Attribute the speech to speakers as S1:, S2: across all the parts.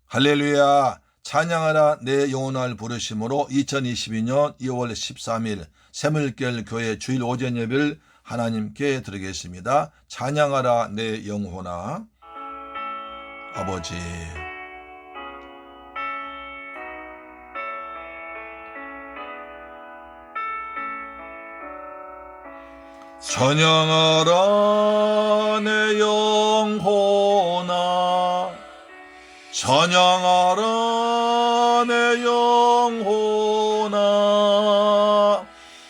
S1: 할렐루야. 찬양하라 내 영혼을 부르심으로 2022년 2월 13일 새물결 교회 주일 오전 예배를 하나님께 드리겠습니다. 찬양하라 내 영혼아. 아버지, 찬양하라 내 영혼아, 찬양하라 내 영혼아,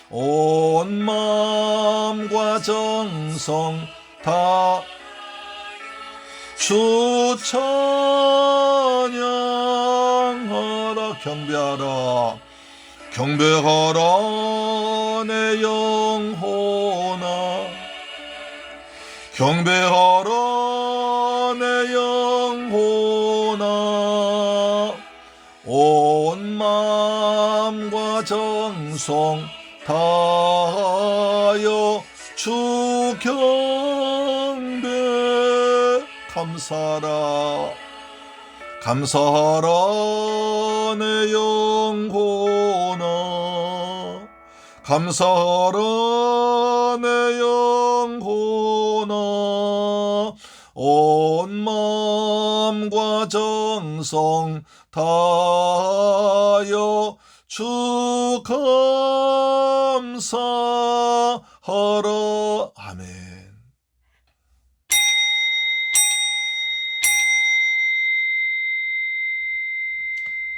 S1: 온 마음과 정성 다 주 찬양하라. 경배하라, 경배하라 내 영혼아, 경배하라 내 영혼아, 온 마음과 정성 다하여 주 경배. 감사하라, 감사하라 내 영혼아, 감사하라 내 영혼아, 온 마음과 정성 다하여 주 감사하라. 아멘.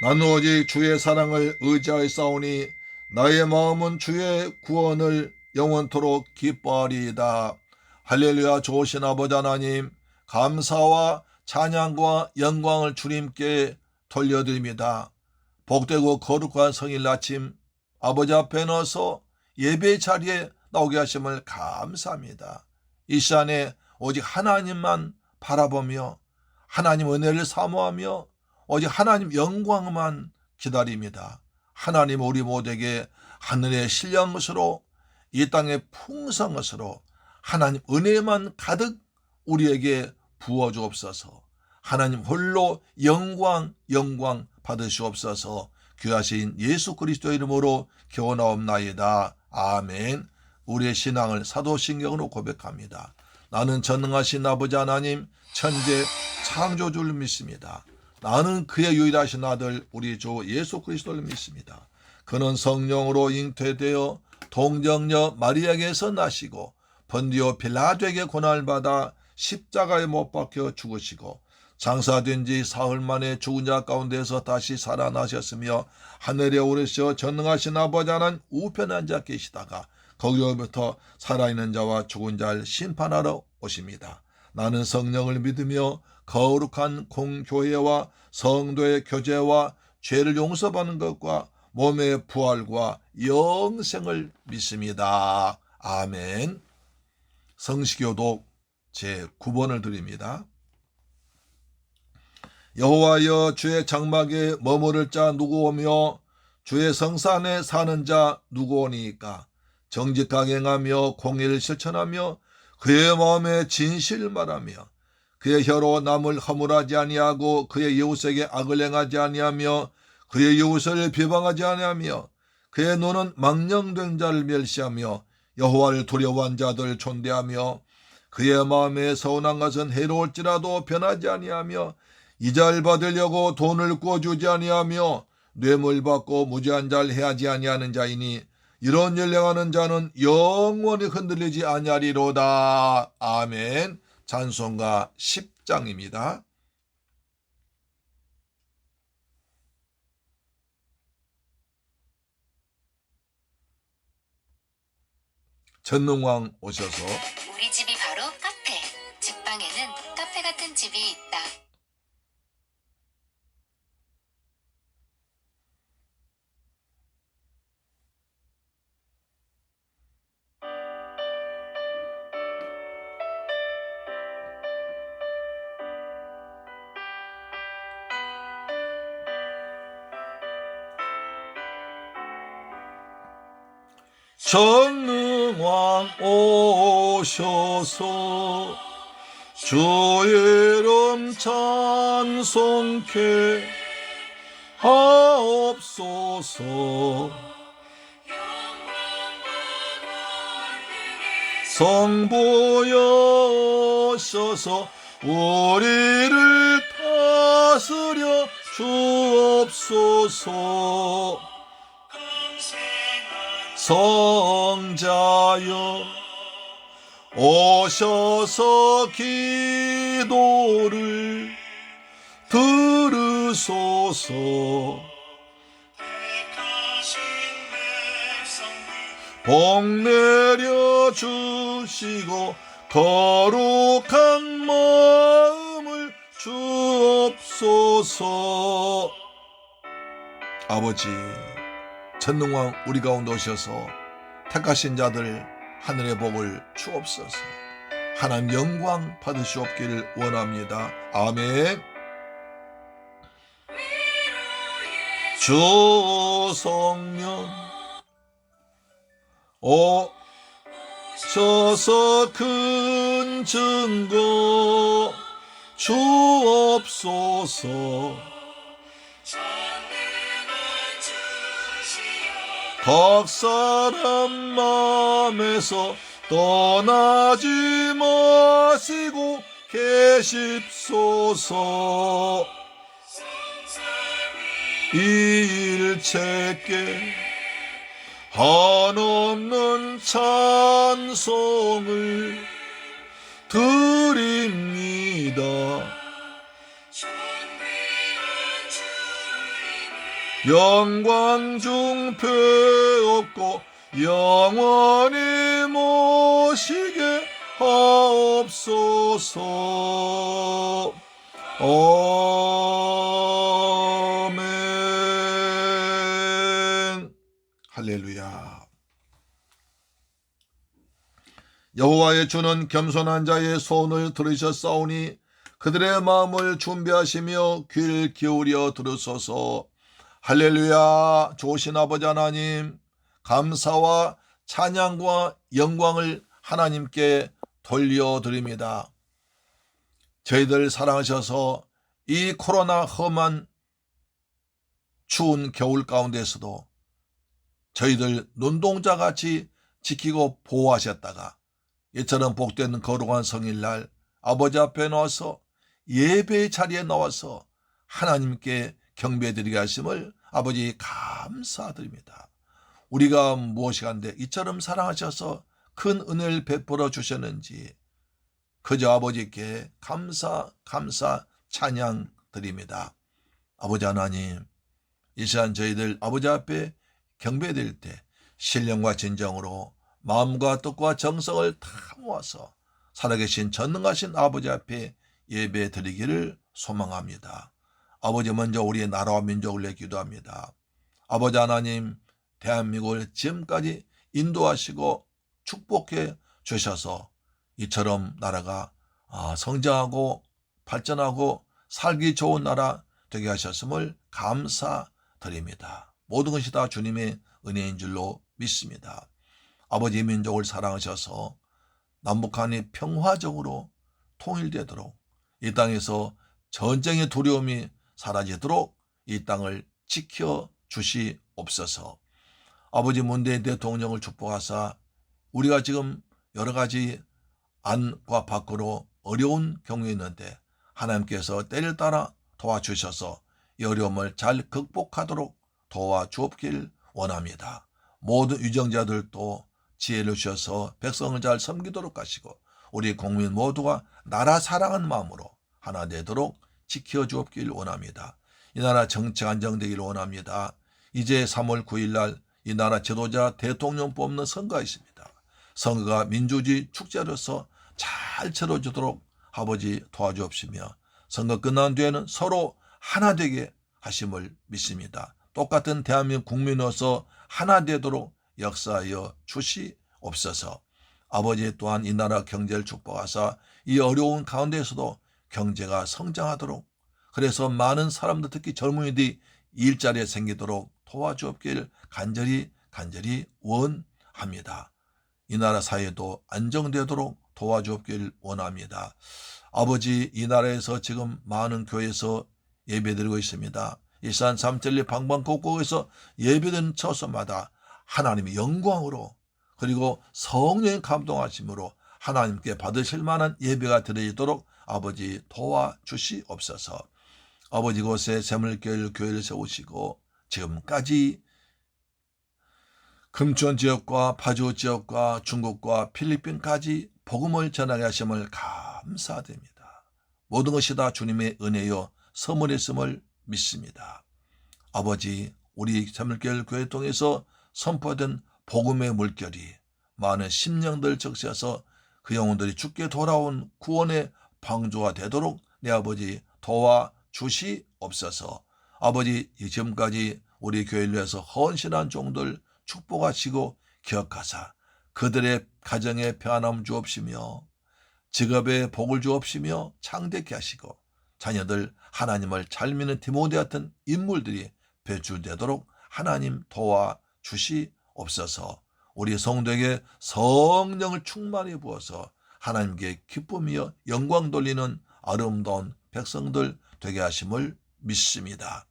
S1: 나는 오직 주의 사랑을 의지하였사오니 나의 마음은 주의 구원을 영원토록 기뻐하리이다. 할렐루야. 좋으신 아버지 하나님, 감사와 찬양과 영광을 주님께 돌려드립니다. 복되고 거룩한 성일 아침 아버지 앞에 넣어서 예배 자리에 나오게 하심을 감사합니다. 이 시간에 오직 하나님만 바라보며 하나님 은혜를 사모하며 오직 하나님 영광만 기다립니다. 하나님 우리 모두에게 하늘의 신령한 것으로 이 땅의 풍성한 것으로 하나님 은혜만 가득 우리에게 부어주옵소서. 하나님 홀로 영광 받으시옵소서. 귀하신 예수 그리스도 이름으로 기원하옵나이다. 아멘. 우리의 신앙을 사도신경으로 고백합니다. 나는 전능하신 아버지 하나님 천재 창조주를 믿습니다. 나는 그의 유일하신 아들 우리 주 예수 그리스도를 믿습니다. 그는 성령으로 잉태되어 동정녀 마리아에게서 나시고 본디오 빌라도에게 고난을 받아 십자가에 못 박혀 죽으시고 장사된 지 사흘 만에 죽은 자 가운데서 다시 살아나셨으며 하늘에 오르셔 전능하신 아버지 하나님 우편에 앉아 계시다가 거기로부터 살아있는 자와 죽은 자를 심판하러 오십니다. 나는 성령을 믿으며 거룩한 공교회와 성도의 교제와 죄를 용서받는 것과 몸의 부활과 영생을 믿습니다. 아멘. 성시교독 제9번을 드립니다. 여호와여, 주의 장막에 머무를 자 누구오며 주의 성산에 사는 자 누구오니까? 정직하게 행하며 공의를 실천하며 그의 마음에 진실을 말하며 그의 혀로 남을 허물하지 아니하고 그의 이웃에게 악을 행하지 아니하며 그의 이웃을 비방하지 아니하며 그의 눈은 망령된 자를 멸시하며 여호와를 두려워한 자들 존대하며 그의 마음에 서운한 것은 해로울지라도 변하지 아니하며 이자를 받으려고 돈을 꾸어주지 아니하며 뇌물 받고 무죄한 자를 해하지 아니하는 자이니 이런 일 행하는 자는 영원히 흔들리지 아니하리로다. 아멘. 찬송가 10장입니다. 전능왕 오셔서
S2: 우리 집이 바로 카페. 직방에는 카페 같은 집이 있다.
S1: 전능왕 오셔서 주의 이름 이름 찬송케 하옵소서. 성부여셔서 우리를 다스려 주옵소서. 성자여 오셔서 기도를 들으소서. 복 내려 주시고 거룩한 마음을 주옵소서. 아버지, 전능왕 우리 가운데 오셔서 택하신 자들 하늘의 복을 주옵소서. 하나님 영광 받으시옵기를 원합니다. 아멘. 주 성령 오셔서 큰 증거 주옵소서. 각 사람 마음에서 떠나지 마시고 계십소서. 일체께 한없는 찬송을 드립니다. 영광 중 배없고 영원히 모시게 하옵소서. 아멘. 할렐루야. 여호와의 주는 겸손한 자의 소원을 들으셨사오니 그들의 마음을 준비하시며 귀를 기울여 들으소서. 할렐루야. 좋으신 아버지 하나님, 감사와 찬양과 영광을 하나님께 돌려드립니다. 저희들 사랑하셔서 이 코로나 험한 추운 겨울 가운데서도 저희들 눈동자같이 지키고 보호하셨다가 이처럼 복된 거룩한 성일날 아버지 앞에 나와서 예배의 자리에 나와서 하나님께 경배드리게 하심을 아버지 감사드립니다. 우리가 무엇이 간데 이처럼 사랑하셔서 큰 은혜를 베풀어 주셨는지 그저 아버지께 감사 찬양 드립니다. 아버지 하나님, 이 시간 저희들 아버지 앞에 경배드릴 때 신령과 진정으로 마음과 뜻과 정성을 다 모아서 살아계신 전능하신 아버지 앞에 예배 드리기를 소망합니다. 아버지, 먼저 우리의 나라와 민족을 위해 기도합니다. 아버지 하나님, 대한민국을 지금까지 인도하시고 축복해 주셔서 이처럼 나라가 성장하고 발전하고 살기 좋은 나라 되게 하셨음을 감사드립니다. 모든 것이 다 주님의 은혜인 줄로 믿습니다. 아버지, 민족을 사랑하셔서 남북한이 평화적으로 통일되도록 이 땅에서 전쟁의 두려움이 사라지도록 이 땅을 지켜주시옵소서. 아버지, 문재인 대통령을 축복하사 우리가 지금 여러 가지 안과 밖으로 어려운 경우에 있는데 하나님께서 때를 따라 도와주셔서 이 어려움을 잘 극복하도록 도와주옵길 원합니다. 모든 유정자들도 지혜를 주셔서 백성을 잘 섬기도록 하시고 우리 국민 모두가 나라 사랑하는 마음으로 하나 되도록 지켜주옵길 원합니다. 이 나라 정치 안정되기를 원합니다. 이제 3월 9일 날 이 나라 지도자 대통령 뽑는 선거가 있습니다. 선거가 민주주의 축제로서 잘 치러지도록 아버지 도와주옵시며 선거 끝난 뒤에는 서로 하나 되게 하심을 믿습니다. 똑같은 대한민국 국민으로서 하나 되도록 역사하여 주시옵소서. 아버지, 또한 이 나라 경제를 축복하사 이 어려운 가운데에서도 경제가 성장하도록, 그래서 많은 사람들, 특히 젊은이들이 일자리에 생기도록 도와주옵기를 간절히 원합니다. 이 나라 사회도 안정되도록 도와주옵길 원합니다. 아버지, 이 나라에서 지금 많은 교회에서 예배드리고 있습니다. 일산 삼천리 방방 곳곳에서 예배드리는 처소마다 하나님의 영광으로 그리고 성령의 감동하심으로 하나님께 받으실 만한 예배가 드려지도록 아버지 도와주시옵소서. 아버지, 곳에 새물교회를 교회를 세우시고 지금까지 금천 지역과 파주 지역과 중국과 필리핀까지 복음을 전하게 하심을 감사드립니다. 모든 것이 다 주님의 은혜요 선물이었음을 믿습니다. 아버지, 우리 새물교회 교회 통해서 선포된 복음의 물결이 많은 심령들 적셔서 그 영혼들이 주께 돌아온 구원의 방주가 되도록 내 아버지 도와주시옵소서. 아버지, 지금까지 우리 교회를 위해서 헌신한 종들 축복하시고 기억하사 그들의 가정에 평안함 주옵시며 직업에 복을 주옵시며 창대케 하시고 자녀들 하나님을 잘 믿는 디모데 같은 인물들이 배출되도록 하나님 도와주시옵소서. 우리 성도에게 성령을 충만히 부어서 하나님께 기쁨이여 영광 돌리는 아름다운 백성들 되게 하심을 믿습니다.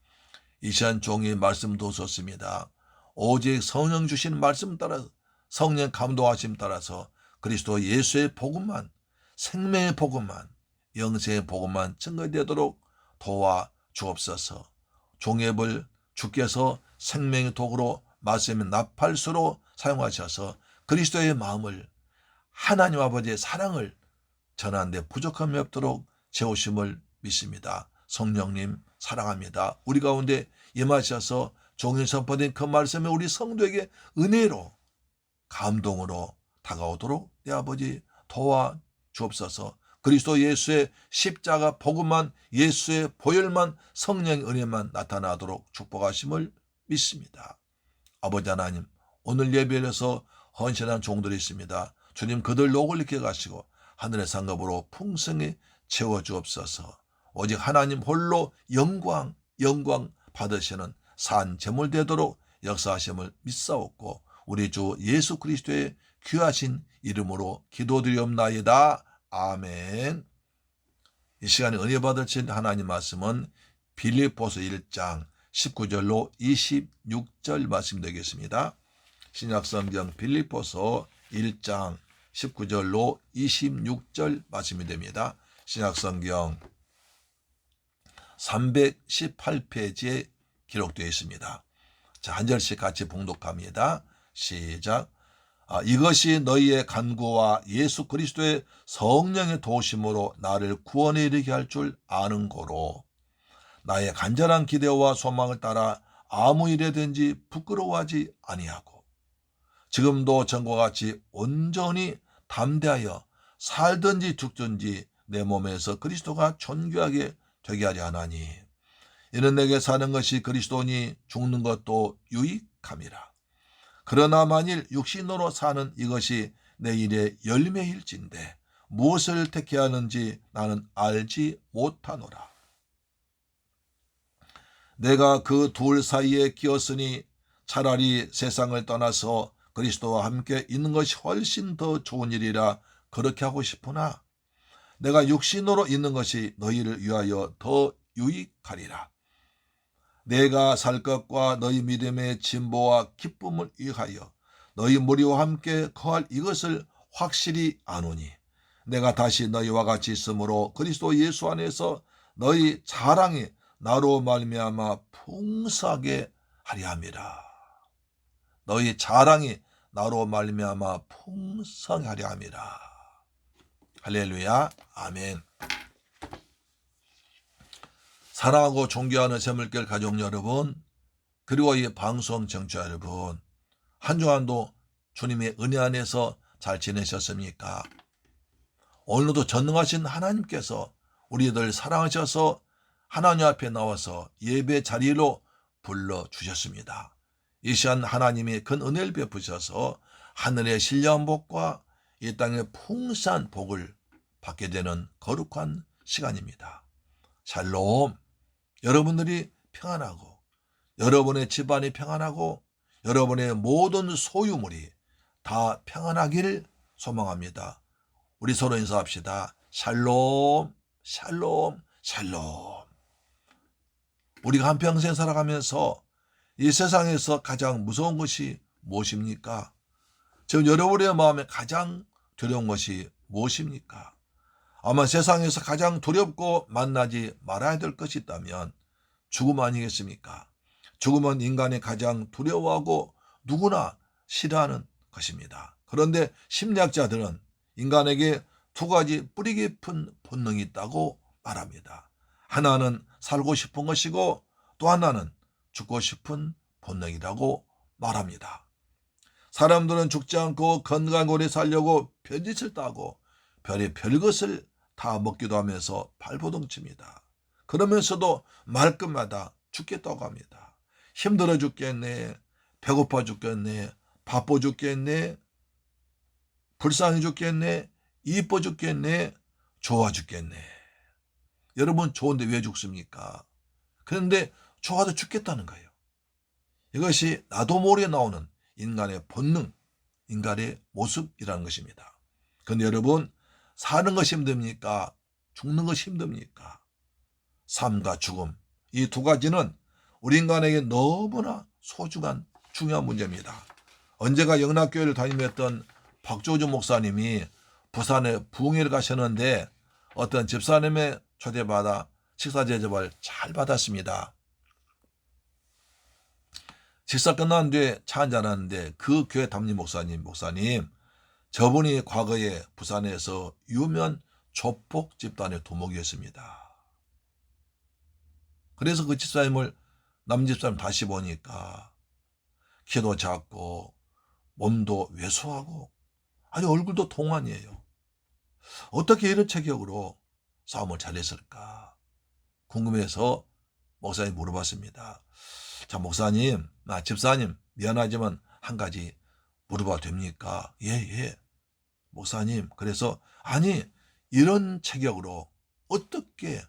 S1: 이 시간 종이 말씀도 줬습니다. 오직 성령 주신 말씀 따라 성령 감동하심 따라서 그리스도 예수의 복음만, 생명의 복음만, 영생의 복음만 증거되도록 도와주옵소서. 종앱을 주께서 생명의 도구로 말씀의 나팔수로 사용하셔서 그리스도의 마음을, 하나님 아버지의 사랑을 전하는데 부족함이 없도록 채우심을 믿습니다. 성령님 사랑합니다. 우리 가운데 임하셔서 종일 선포된 그 말씀에 우리 성도에게 은혜로 감동으로 다가오도록 내 아버지 도와주옵소서. 그리스도 예수의 십자가 복음만, 예수의 보혈만, 성령의 은혜만 나타나도록 축복하심을 믿습니다. 아버지 하나님, 오늘 예배에서 헌신한 종들이 있습니다. 주님, 그들 녹을 익혀 가시고 하늘의 상급으로 풍성히 채워주옵소서. 오직 하나님 홀로 영광 받으시는 산 제물 되도록 역사하심을 믿사옵고 우리 주 예수 그리스도의 귀하신 이름으로 기도드리옵나이다. 아멘. 이 시간에 은혜 받으신 하나님 말씀은 빌립보서 1장 19절로 26절 말씀 되겠습니다. 신약성경 빌립보서 1장 19절로 26절 말씀이 됩니다. 신약성경 318페이지에 기록되어 있습니다. 자, 한 절씩 같이 봉독합니다. 시작. 이것이 너희의 간구와 예수 그리스도의 성령의 도우심으로 나를 구원에 이르게 할 줄 아는 고로 나의 간절한 기대와 소망을 따라 아무 일에든지 부끄러워하지 아니하고 지금도 전과 같이 온전히 담대하여 살든지 죽든지 내 몸에서 그리스도가 존귀하게 되게 하려 하나니 이는 내게 사는 것이 그리스도니 죽는 것도 유익함이라. 그러나 만일 육신으로 사는 이것이 내 일의 열매일진데 무엇을 택해야 하는지 나는 알지 못하노라. 내가 그 둘 사이에 끼었으니 차라리 세상을 떠나서 그리스도와 함께 있는 것이 훨씬 더 좋은 일이라 그렇게 하고 싶으나 내가 육신으로 있는 것이 너희를 위하여 더 유익하리라. 내가 살 것과 너희 믿음의 진보와 기쁨을 위하여 너희 무리와 함께 거할 이것을 확실히 아노니 내가 다시 너희와 같이 있으므로 그리스도 예수 안에서 너희 자랑이 나로 말미암아 풍성하게 하려 함이라. 너희 자랑이 나로 말미암아 풍성하게 하려 함이라. 할렐루야. 아멘. 사랑하고 존경하는 새물결 가족 여러분, 그리고 이 방송 청취자 여러분, 한 주간도 주님의 은혜 안에서 잘 지내셨습니까? 오늘도 전능하신 하나님께서 우리들 사랑하셔서 하나님 앞에 나와서 예배 자리로 불러주셨습니다. 이 시간 하나님이 큰 은혜를 베푸셔서 하늘의 신령한 복과 이 땅의 풍성한 복을 받게 되는 거룩한 시간입니다. 샬롬. 여러분들이 평안하고 여러분의 집안이 평안하고 여러분의 모든 소유물이 다 평안하기를 소망합니다. 우리 서로 인사합시다. 샬롬, 샬롬, 샬롬. 우리가 한평생 살아가면서 이 세상에서 가장 무서운 것이 무엇입니까? 지금 여러분의 마음에 가장 두려운 것이 무엇입니까? 아마 세상에서 가장 두렵고 만나지 말아야 될 것이 있다면 죽음 아니겠습니까? 죽음은 인간이 가장 두려워하고 누구나 싫어하는 것입니다. 그런데 심리학자들은 인간에게 두 가지 뿌리 깊은 본능이 있다고 말합니다. 하나는 살고 싶은 것이고 또 하나는 죽고 싶은 본능이라고 말합니다. 사람들은 죽지 않고 건강하게 오래 살려고 별짓을 따고 별것을 다 먹기도 하면서 발버둥칩니다. 그러면서도 말끝마다 죽겠다고 합니다. 힘들어 죽겠네, 배고파 죽겠네, 바빠 죽겠네, 불쌍해 죽겠네, 이뻐 죽겠네, 좋아 죽겠네. 여러분 좋은데 왜 죽습니까? 그런데 좋아도 죽겠다는 거예요. 이것이 나도 모르게 나오는 인간의 본능, 인간의 모습이라는 것입니다. 그런데 여러분 사는 것이 힘듭니까? 죽는 것이 힘듭니까? 삶과 죽음, 이 두 가지는 우리 인간에게 너무나 소중한 중요한 문제입니다. 언제가 영락교회를 다니던 박조주 목사님이 부산에 부흥회를 가셨는데 어떤 집사님의 초대받아 식사 대접을 잘 받았습니다. 식사 끝난 뒤에 차 한잔 하는데 그 교회 담임 목사님, 저분이 과거에 부산에서 유명 조폭 집단의 두목이었습니다. 그래서 그 집사님을 남집사님 다시 보니까 키도 작고 몸도 왜소하고 아주 얼굴도 동안이에요. 어떻게 이런 체격으로 싸움을 잘했을까 궁금해서 목사님 물어봤습니다. 자, 목사님, 집사님 미안하지만 한 가지 물어봐도 됩니까? 예. 목사님, 그래서 아니 이런 체격으로 어떻게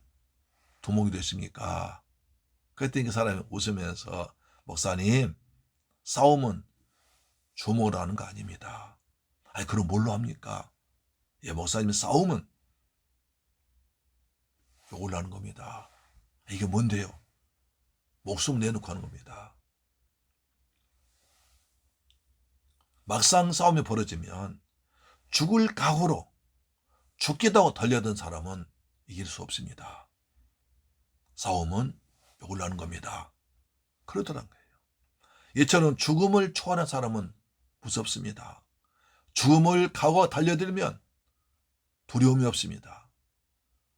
S1: 두목이 됐습니까? 그랬더니 그 사람이 웃으면서 목사님, 싸움은 주먹으로 하는 거 아닙니다. 아니 그럼 뭘로 합니까? 예, 목사님, 싸움은 이걸로 하는 겁니다. 이게 뭔데요? 목숨 내놓고 하는 겁니다. 막상 싸움이 벌어지면 죽을 각오로 죽겠다고 달려든 사람은 이길 수 없습니다. 싸움은 이걸로 하는 겁니다. 그러더란 거예요. 이처럼 죽음을 초월한 사람은 무섭습니다. 죽음을 각오 달려들면 두려움이 없습니다.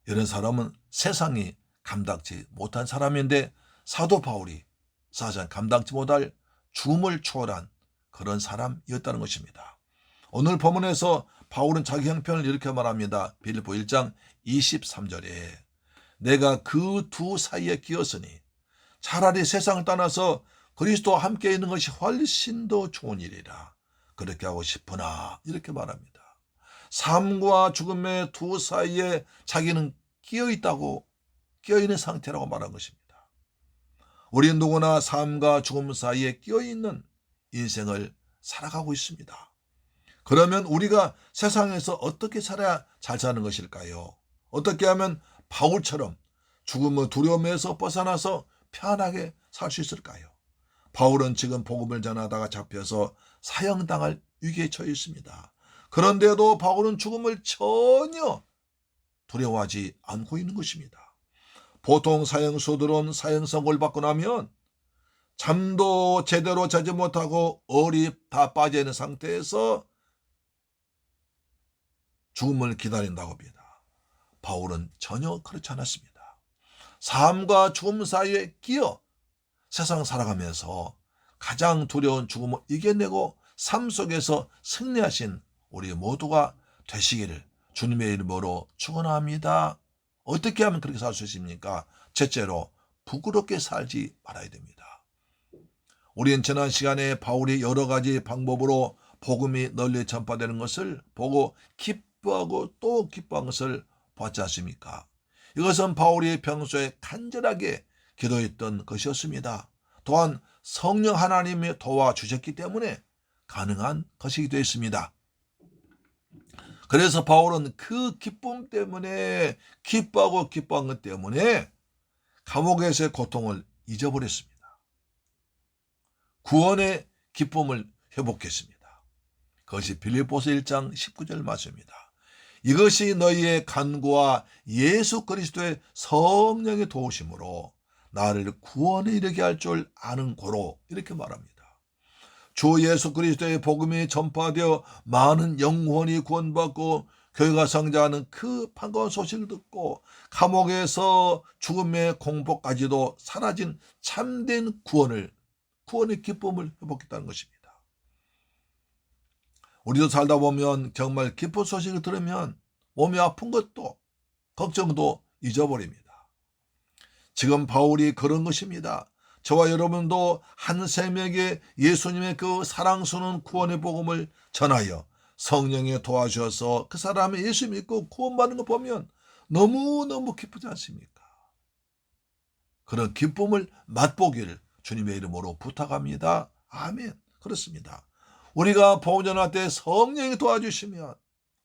S1: 이런 사람은 세상이 감당치 못한 사람인데 사도 바울이 사실은 감당치 못할 죽음을 초월한 그런 사람이었다는 것입니다. 오늘 본문에서 바울은 자기 형편을 이렇게 말합니다. 빌립보 1장 23절에 내가 그 두 사이에 끼었으니 차라리 세상을 떠나서 그리스도와 함께 있는 것이 훨씬 더 좋은 일이라 그렇게 하고 싶으나 이렇게 말합니다. 삶과 죽음의 두 사이에 자기는 끼어있는 상태라고 말한 것입니다. 우리는 누구나 삶과 죽음 사이에 끼어있는 인생을 살아가고 있습니다. 그러면 우리가 세상에서 어떻게 살아야 잘 사는 것일까요? 어떻게 하면 바울처럼 죽음의 두려움에서 벗어나서 편하게 살 수 있을까요? 바울은 지금 복음을 전하다가 잡혀서 사형당할 위기에 처해 있습니다. 그런데도 바울은 죽음을 전혀 두려워하지 않고 있는 것입니다. 보통 사형수들은 사형 선고를 받고 나면 잠도 제대로 자지 못하고 얼이 다 빠져있는 상태에서 죽음을 기다린다고 합니다. 바울은 전혀 그렇지 않았습니다. 삶과 죽음 사이에 끼어 세상 살아가면서 가장 두려운 죽음을 이겨내고 삶 속에서 승리하신 우리 모두가 되시기를 주님의 이름으로 축원합니다. 어떻게 하면 그렇게 살 수 있습니까? 첫째로 부끄럽게 살지 말아야 됩니다. 우리는 지난 시간에 바울이 여러 가지 방법으로 복음이 널리 전파되는 것을 보고 기뻐하고 또 기뻐한 것을 봤지 않습니까? 이것은 바울이 평소에 간절하게 기도했던 것이었습니다. 또한 성령 하나님이 도와주셨기 때문에 가능한 것이기도 했습니다. 그래서 바울은 그 기쁨 때문에 기뻐한 것 때문에 감옥에서의 고통을 잊어버렸습니다. 구원의 기쁨을 회복했습니다. 그것이 빌립보서 1장 19절 말씀입니다. 이것이 너희의 간구와 예수 그리스도의 성령의 도우심으로 나를 구원에 이르게 할 줄 아는 고로, 이렇게 말합니다. 주 예수 그리스도의 복음이 전파되어 많은 영혼이 구원받고 교회가 성장하는 그 반가운 소식을 듣고 감옥에서 죽음의 공포까지도 사라진 참된 구원의 기쁨을 회복했다는 것입니다. 우리도 살다 보면 정말 기쁜 소식을 들으면 몸이 아픈 것도 걱정도 잊어버립니다. 지금 바울이 그런 것입니다. 저와 여러분도 한 생명에게 예수님의 그 사랑스러운 구원의 복음을 전하여 성령이 도와주셔서 그 사람이 예수 믿고 구원받는 거 보면 너무너무 기쁘지 않습니까? 그런 기쁨을 맛보기를 주님의 이름으로 부탁합니다. 아멘. 그렇습니다. 우리가 복음 전할 때 성령이 도와주시면,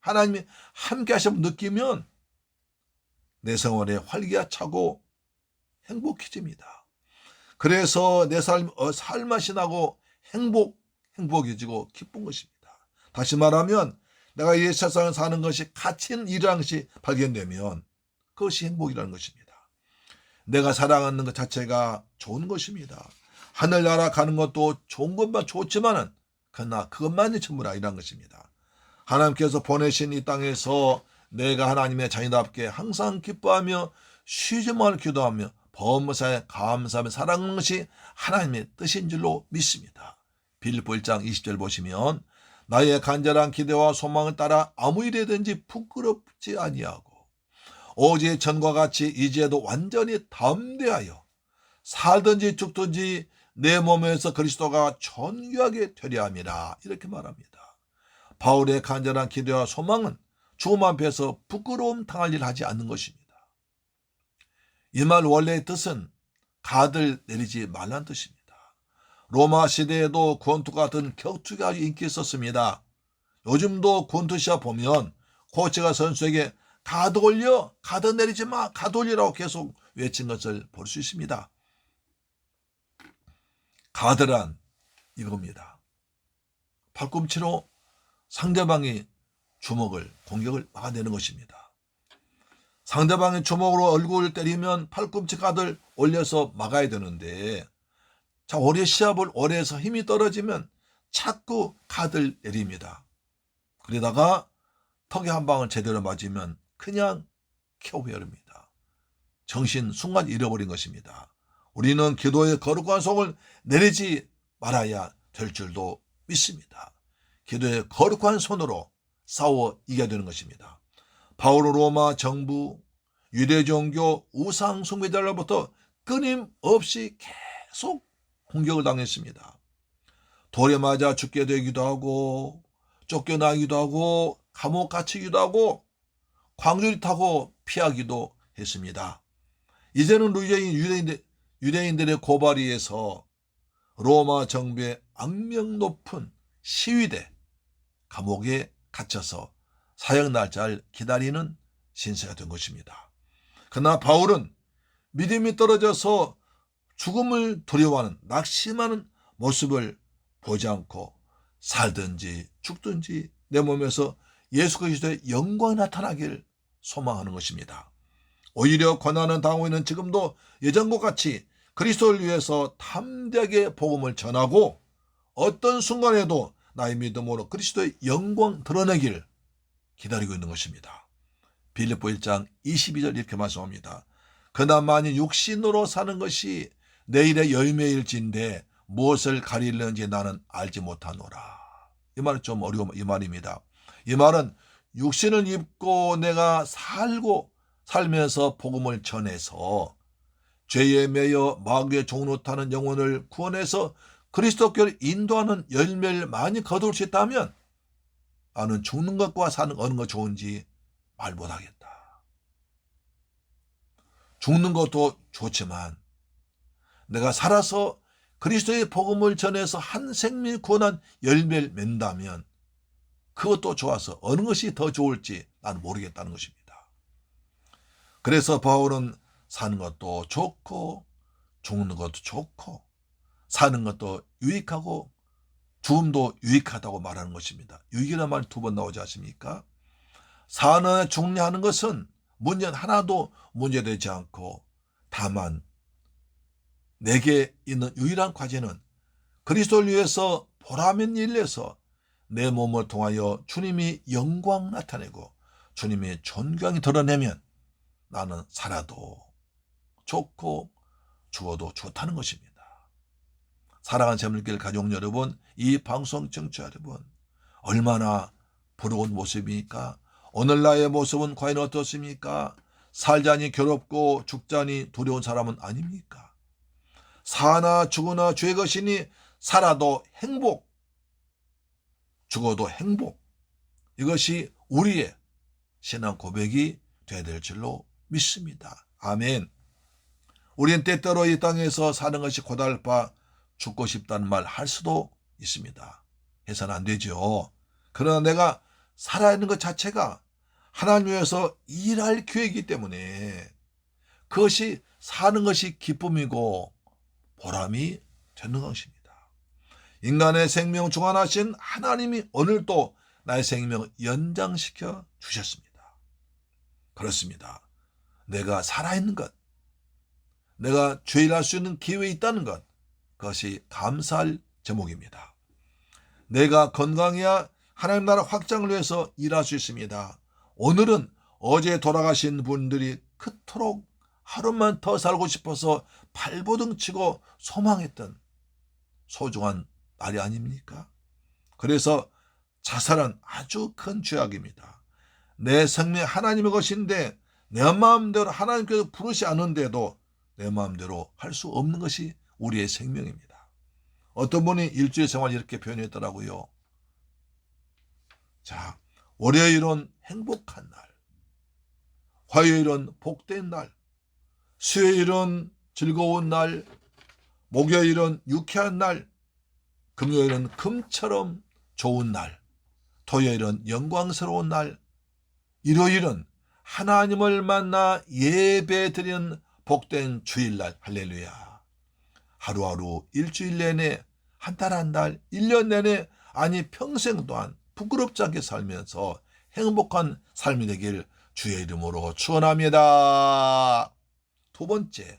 S1: 하나님이 함께 하시면 느끼면 내 생활에 활기가 차고 행복해집니다. 그래서 내 삶맛이 나고 행복해지고 기쁜 것입니다. 다시 말하면 내가 이 세상을 사는 것이 가치 있는 일이라는 것이 발견되면 그것이 행복이라는 것입니다. 내가 사랑하는 것 자체가 좋은 것입니다. 하늘나라 가는 것도 좋은 것만 좋지만은 그러나 그것만이 전부는 아니라는 것입니다. 하나님께서 보내신 이 땅에서 내가 하나님의 자녀답게 항상 기뻐하며 쉬지 말고 기도하며 범사에 감사하며 사랑하는 것이 하나님의 뜻인 줄로 믿습니다. 빌립보 1장 20절 보시면 나의 간절한 기대와 소망을 따라 아무 일이든지 부끄럽지 아니하고 오직 전과 같이 이제도 완전히 담대하여 살든지 죽든지 내 몸에서 그리스도가 존귀하게 되려 함이라, 이렇게 말합니다. 바울의 간절한 기대와 소망은 주님 앞에서 부끄러움 당할 일 하지 않는 것입니다. 이 말 원래의 뜻은 가들 내리지 말란 뜻입니다. 로마 시대에도 권투 같은 격투가 아주 인기 있었습니다. 요즘도 권투 시합 보면 코치가 선수에게 가드 올려, 가드 내리지 마, 가드 올리라고 계속 외친 것을 볼 수 있습니다. 가드란 이겁니다. 팔꿈치로 상대방의 공격을 막아내는 것입니다. 상대방의 주먹으로 얼굴을 때리면 팔꿈치 가드를 올려서 막아야 되는데, 자, 오래 시합을 오래 해서 힘이 떨어지면 자꾸 가드를 내립니다. 그러다가 턱에 한 방을 제대로 맞으면 그냥 켜버립니다. 정신 순간 잃어버린 것입니다. 우리는 기도의 거룩한 손을 내리지 말아야 될 줄도 믿습니다. 기도의 거룩한 손으로 싸워 이겨야 되는 것입니다. 바울은 로마 정부, 유대 종교, 우상 숭배자로부터 끊임없이 계속 공격을 당했습니다. 돌에 맞아 죽게 되기도 하고 쫓겨나기도 하고 감옥 갇히기도 하고 광주리 타고 피하기도 했습니다. 이제는 유대인들의 고발에 의해서 로마 정부의 악명 높은 시위대 감옥에 갇혀서 사형 날짜를 기다리는 신세가 된 것입니다. 그러나 바울은 믿음이 떨어져서 죽음을 두려워하는 낙심하는 모습을 보지 않고 살든지 죽든지 내 몸에서 예수 그리스도의 영광이 나타나기를 소망하는 것입니다. 오히려 고난을 당하고 있는 지금도 예전과 같이 그리스도를 위해서 담대하게 복음을 전하고 어떤 순간에도 나의 믿음으로 그리스도의 영광 드러내기를 기다리고 있는 것입니다. 빌립보 1장 22절 이렇게 말씀합니다. 그나 만일 육신으로 사는 것이 내일의 열매일진데 무엇을 가리려는지 나는 알지 못하노라. 이 말은 좀 어려운 이 말입니다. 이 말은 육신을 입고 내가 살면서 복음을 전해서 죄에 매여 마귀의 종노릇하는 영혼을 구원해서 그리스도께로 인도하는 열매를 많이 거둘 수 있다면 나는 죽는 것과 사는 어느 것 좋은지 말 못하겠다. 죽는 것도 좋지만 내가 살아서 그리스도의 복음을 전해서 한 생명이 구원한 열매를 맺는다면 그것도 좋아서 어느 것이 더 좋을지 나는 모르겠다는 것입니다. 그래서 바울은 사는 것도 좋고 죽는 것도 좋고 사는 것도 유익하고 죽음도 유익하다고 말하는 것입니다. 유익이라는 말 2번 나오지 않습니까? 사는 중요하는 것은 문제 하나도 문제되지 않고 다만 내게 있는 유일한 과제는 그리스도를 위해서 보람있는 일을 해서 내 몸을 통하여 주님이 영광 나타내고 주님의 존경이 드러내면 나는 살아도 좋고 죽어도 좋다는 것입니다. 사랑하는 재물길 가족 여러분, 이 방송 청취자 여러분, 얼마나 부러운 모습입니까? 오늘 나의 모습은 과연 어떻습니까? 살자니 괴롭고 죽자니 두려운 사람은 아닙니까? 사나 죽으나 죄 것이니 살아도 행복, 죽어도 행복. 이것이 우리의 신앙 고백이 되어야 될 줄로 믿습니다. 아멘. 우린 때때로 이 땅에서 사는 것이 고달파 죽고 싶다는 말 할 수도 있습니다. 해서는 안 되죠. 그러나 내가 살아있는 것 자체가 하나님 위해서 일할 기회이기 때문에 그것이 사는 것이 기쁨이고 보람이 되는 것입니다. 인간의 생명 주관하신 하나님이 오늘도 나의 생명을 연장시켜 주셨습니다. 그렇습니다. 내가 살아있는 것, 내가 죄일할 수 있는 기회가 있다는 것, 그것이 감사할 제목입니다. 내가 건강해야 하나님 나라 확장을 위해서 일할 수 있습니다. 오늘은 어제 돌아가신 분들이 그토록 하루만 더 살고 싶어서 발버둥 치고 소망했던 소중한 날이 아닙니까? 그래서 자살은 아주 큰 죄악입니다. 내 생명 하나님의 것인데 내 마음대로 하나님께서 부르시 않은데도 내 마음대로 할 수 없는 것이 우리의 생명입니다. 어떤 분이 일주일 생활 이렇게 표현했더라고요. 자, 월요일은 행복한 날, 화요일은 복된 날, 수요일은 즐거운 날, 목요일은 유쾌한 날, 금요일은 금처럼 좋은 날, 토요일은 영광스러운 날, 일요일은 하나님을 만나 예배 드리는 복된 주일날. 할렐루야. 하루하루 일주일 내내 한 달 한 달 1년 내내 아니 평생 동안 부끄럽지 않게 살면서 행복한 삶이 되길 주의 이름으로 축원합니다. 2번째,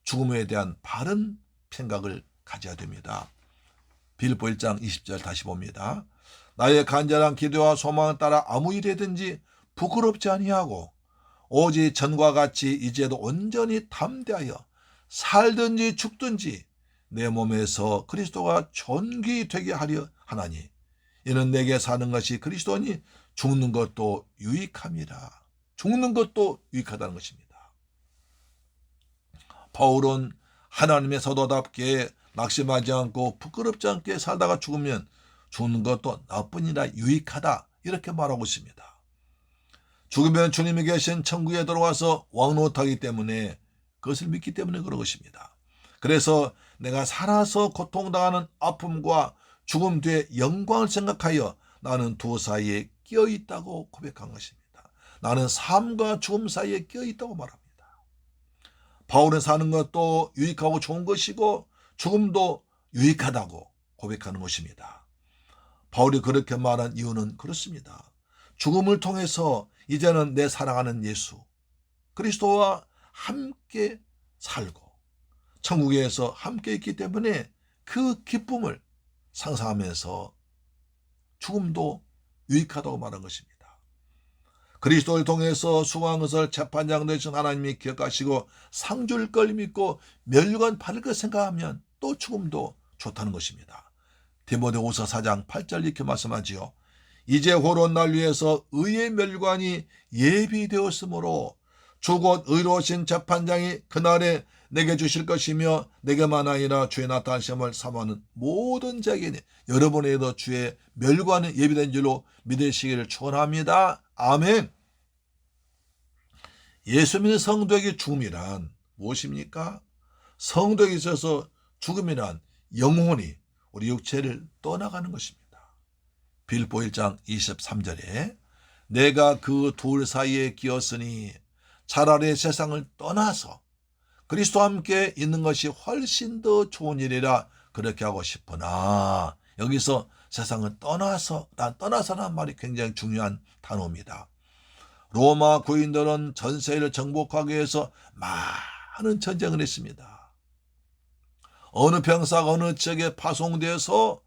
S1: 죽음에 대한 바른 생각을 가져야 됩니다. 빌립보 1장 20절 다시 봅니다. 나의 간절한 기도와 소망을 따라 아무 일이든지 부끄럽지 아니하고 오직 전과 같이 이제도 온전히 담대하여 살든지 죽든지 내 몸에서 그리스도가 존귀되게 하려 하나니 이는 내게 사는 것이 그리스도니 죽는 것도 유익함이라. 죽는 것도 유익하다는 것입니다. 바울은 하나님의 사도답게 낙심하지 않고 부끄럽지 않게 살다가 죽으면 죽는 것도 나뿐이라 유익하다 이렇게 말하고 있습니다. 죽으면 주님이 계신 천국에 들어와서 왕노릇하기 때문에 그것을 믿기 때문에 그런 것입니다. 그래서 내가 살아서 고통당하는 아픔과 죽음 뒤에 영광을 생각하여 나는 두 사이에 끼어있다고 고백한 것입니다. 나는 삶과 죽음 사이에 끼어있다고 말합니다. 바울은 사는 것도 유익하고 좋은 것이고 죽음도 유익하다고 고백하는 것입니다. 바울이 그렇게 말한 이유는 그렇습니다. 죽음을 통해서 이제는 내 사랑하는 예수 그리스도와 함께 살고 천국에서 함께 있기 때문에 그 기쁨을 상상하면서 죽음도 유익하다고 말한 것입니다. 그리스도를 통해서 수고한 것을 재판장 되신 하나님이 기억하시고 상 줄 걸 믿고 멸류관 받을 것 생각하면 또 죽음도 좋다는 것입니다. 디모데후서 4장 8절 이렇게 말씀하지요. 이제 호론 날 위해서 의의 멸관이 예비되었으므로 주 곧 의로우신 재판장이 그날에 내게 주실 것이며 내게만 아니라 주의 나타나심을 사모하는 모든 자에게 여러분에게도 주의 멸관이 예비된 줄로 믿으시기를 축원합니다. 아멘. 예수 믿는 성도에게 죽음이란 무엇입니까? 성도에게 있어서 죽음이란 영혼이 우리 육체를 떠나가는 것입니다. 빌보 1장 23절에 내가 그 둘 사이에 끼었으니 차라리 세상을 떠나서 그리스도와 함께 있는 것이 훨씬 더 좋은 일이라 그렇게 하고 싶으나, 여기서 세상을 떠나서라는 말이 굉장히 중요한 단어입니다. 로마 군인들은 전 세계를 정복하기 위해서 많은 전쟁을 했습니다. 어느 병사가 어느 지역에 파송되어서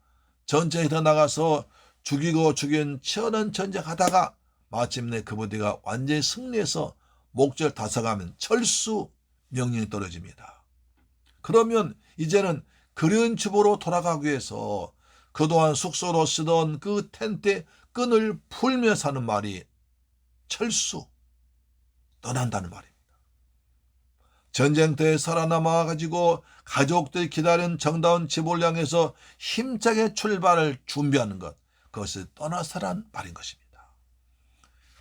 S1: 전쟁에 더 나가서 죽이고 죽인 치열한 전쟁하다가 마침내 그부대가 완전히 승리해서 목적을 달성하면 철수 명령이 떨어집니다. 그러면 이제는 그리운 집으로 돌아가기 위해서 그동안 숙소로 쓰던 그 텐트의 끈을 풀면서 하는 말이 철수, 떠난다는 말입니다. 전쟁터에 살아남아가지고 가족들이 기다린 정다운 집을 향해서 힘차게 출발을 준비하는 것, 그것을 떠나서란 말인 것입니다.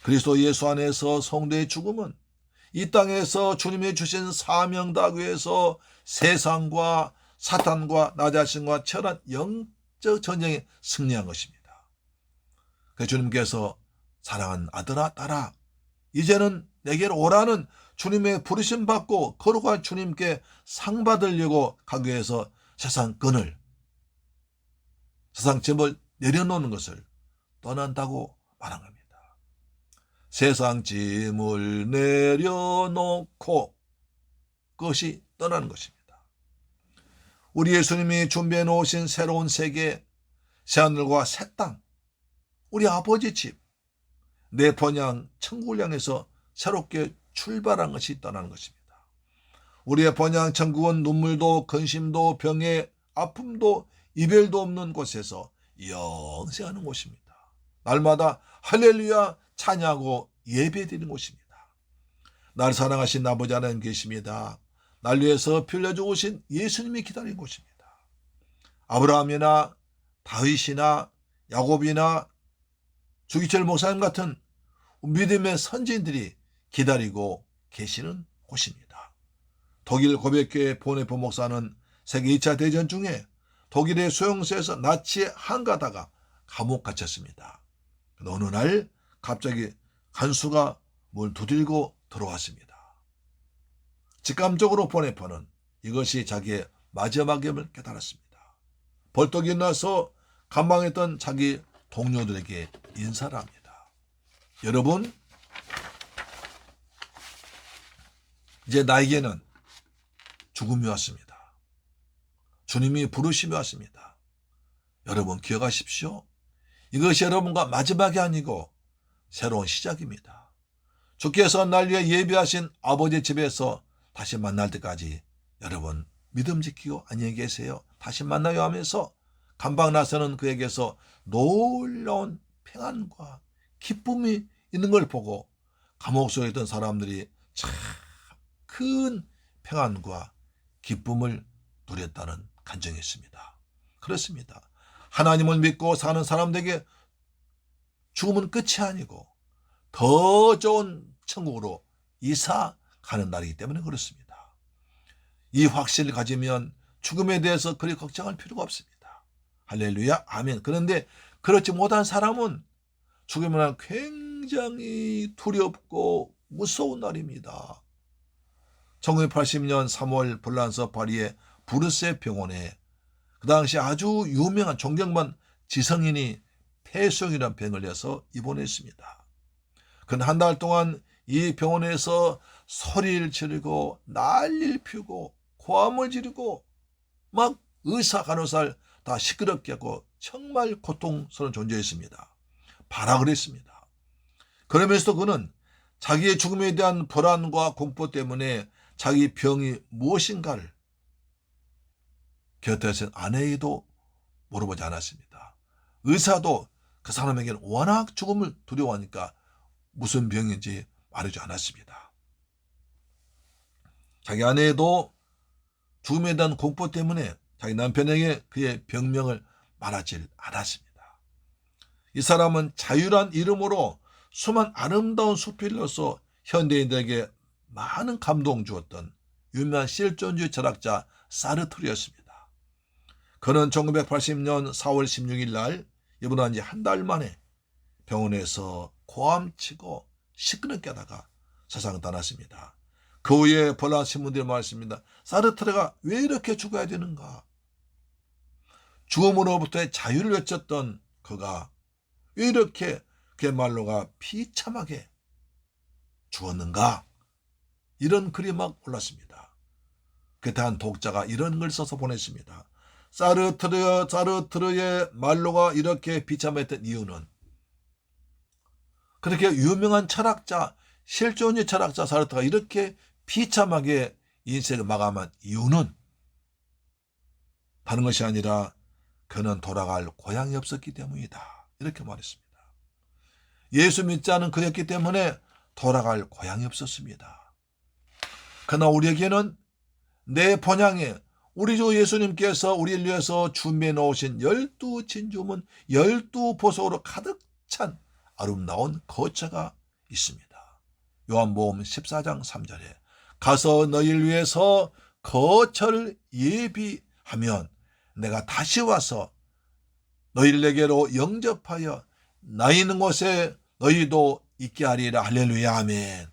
S1: 그리스도 예수 안에서 성도의 죽음은 이 땅에서 주님이 주신 사명 다하기 위해서 세상과 사탄과 나 자신과 치열한 영적 전쟁에 승리한 것입니다. 그 주님께서 사랑하는 아들아 딸아, 이제는 내게로 오라는 주님의 부르심 받고 거룩한 주님께 상 받으려고 가기 위해서 세상 끈을, 세상 짐을 내려놓는 것을 떠난다고 말한 겁니다. 세상 짐을 내려놓고 그것이 떠나는 것입니다. 우리 예수님이 준비해 놓으신 새로운 세계, 새하늘과 새 땅, 우리 아버지 집, 내 본향 천국을 향해서 새롭게 출발한 것이 떠나는 것입니다. 우리의 본향 천국은 눈물도 근심도 병에 아픔도 이별도 없는 곳에서 영생하는 곳입니다. 날마다 할렐루야 찬양하고 예배드리는 곳입니다. 날 사랑하신 아버지 하나님 계십니다. 날 위해서 피 흘려 죽으신 예수님이 기다리는 곳입니다. 아브라함이나 다윗이나 야곱이나 주기철 목사님 같은 믿음의 선지인들이 기다리고 계시는 곳입니다. 독일 고백교회 보네포 목사는 세계 2차 대전 중에 독일의 소용소에서 나치에 항가다가 감옥 갇혔습니다. 어느 날 갑자기 간수가 뭘 두들고 들어왔습니다. 직감적으로 보네포는 이것이 자기의 마지막임을 깨달았습니다. 벌떡 일어나서 감방했던 자기 동료들에게 인사를 합니다. 여러분, 이제 나에게는 죽음이 왔습니다. 주님이 부르심이 왔습니다. 여러분 기억하십시오. 이것이 여러분과 마지막이 아니고 새로운 시작입니다. 주께서 날 위해 예비하신 아버지 집에서 다시 만날 때까지 여러분 믿음 지키고 안녕히 계세요. 다시 만나요 하면서 감방 나서는 그에게서 놀라운 평안과 기쁨이 있는 걸 보고 감옥 속에 있던 사람들이 참 큰 평안과 기쁨을 누렸다는 간증했습니다. 그렇습니다. 하나님을 믿고 사는 사람들에게 죽음은 끝이 아니고 더 좋은 천국으로 이사 가는 날이기 때문에 그렇습니다. 이 확신을 가지면 죽음에 대해서 그리 걱정할 필요가 없습니다. 할렐루야, 아멘. 그런데 그렇지 못한 사람은 죽음의 날 굉장히 두렵고 무서운 날입니다. 1980년 3월 불란서 파리의 부르세 병원에 그 당시 아주 유명한 존경받은 지성인이 폐수용이라는 병을 내서 입원했습니다. 그는 한 달 동안 이 병원에서 소리를 지르고 난리를 피우고 고함을 지르고 막 의사 간호사를 다 시끄럽게 하고 정말 고통스러운 존재였습니다. 발악을 했습니다. 그러면서도 그는 자기의 죽음에 대한 불안과 공포 때문에 자기 병이 무엇인가를 곁에서 아내에게도 물어보지 않았습니다. 의사도 그 사람에게는 워낙 죽음을 두려워하니까 무슨 병인지 말하지 않았습니다. 자기 아내도 죽음에 대한 공포 때문에 자기 남편에게 그의 병명을 말하지 않았습니다. 이 사람은 자유란 이름으로 수많은 아름다운 수필로서 현대인들에게 많은 감동 주었던 유명한 실존주의 철학자 사르트르였습니다. 그는 1980년 4월 16일 날 이분은 이제 한 달 만에 병원에서 고암치고 시끄럽게 하다가 세상을 떠났습니다. 그 후에 볼란 신문들이 말했습니다. 사르트르가 왜 이렇게 죽어야 되는가? 죽음으로부터의 자유를 외쳤던 그가 왜 이렇게 그의 말로가 비참하게 죽었는가? 이런 글이 막 올랐습니다. 그때 한 독자가 이런 글 써서 보냈습니다. 사르트르의 말로가 이렇게 비참했던 이유는 그렇게 유명한 철학자, 실존주의 철학자 사르트르가 이렇게 비참하게 인생을 마감한 이유는 다른 것이 아니라 그는 돌아갈 고향이 없었기 때문이다. 이렇게 말했습니다. 예수 믿지 않은 그였기 때문에 돌아갈 고향이 없었습니다. 그러나 우리에게는 내 본향에 우리 주 예수님께서 우리를 위해서 준비해 놓으신 12 진주문 12 보석으로 가득 찬 아름다운 거처가 있습니다. 요한복음 14장 3절에 가서 너희를 위해서 거처를 예비하면 내가 다시 와서 너희를 내게로 영접하여 나 있는 곳에 너희도 있게 하리라. 할렐루야 아멘.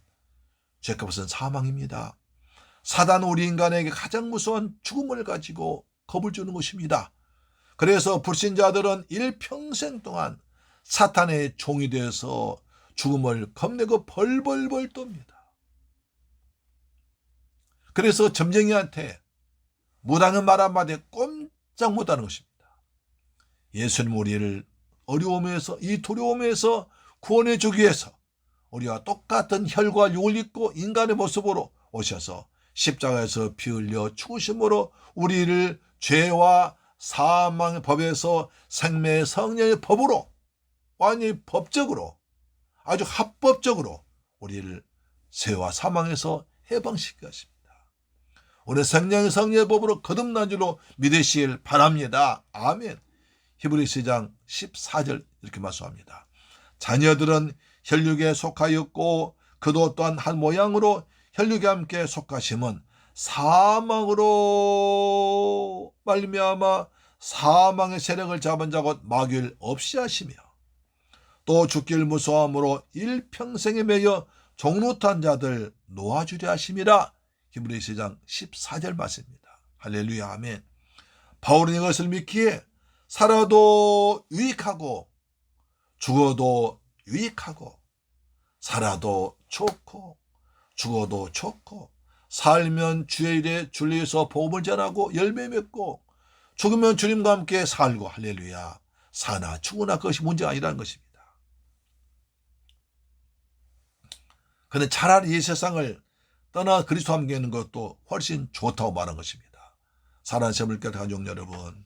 S1: 죄값 없은 사망입니다. 사단 우리 인간에게 가장 무서운 죽음을 가지고 겁을 주는 것입니다. 그래서 불신자들은 일평생 동안 사탄의 종이 되어서 죽음을 겁내고 벌벌벌 떱니다. 그래서 점쟁이한테 무당은 말 한마디에 꼼짝 못하는 것입니다. 예수님 우리를 어려움에서 이 두려움에서 구원해 주기 위해서 우리와 똑같은 혈과 육을 입고 인간의 모습으로 오셔서 십자가에서 피 흘려 죽으심으로 우리를 죄와 사망의 법에서 생명의 성령의 법으로 완전히 법적으로 아주 합법적으로 우리를 죄와 사망에서 해방시켰습니다. 오늘 생명의 성령의 법으로 거듭난 줄로 믿으시길 바랍니다. 아멘. 히브리서 2장 14절 이렇게 말씀합니다. 자녀들은 혈육에 속하였고 그도 또한 한 모양으로 혈육에 함께 속하심은 사망으로 말미암아 사망의 세력을 잡은 자 곧 마귀를 없이 하시며 또 죽길 무서워함으로 일평생에 매여 종노탄 자들 놓아주려 하심이라. 히브리서 2장 14절 말씀입니다. 할렐루야 아멘. 바울은 이것을 믿기에 살아도 유익하고 죽어도 유익하고 살아도 좋고 죽어도 좋고 살면 주의 일에 주를 위해서 복음을 전하고 열매 맺고 죽으면 주님과 함께 살고 할렐루야. 사나 죽으나 그것이 문제가 아니라는 것입니다. 그런데 차라리 이 세상을 떠나 그리스도 함께 있는 것도 훨씬 좋다고 말한 것입니다. 사랑하는 새물결 가족 여러분,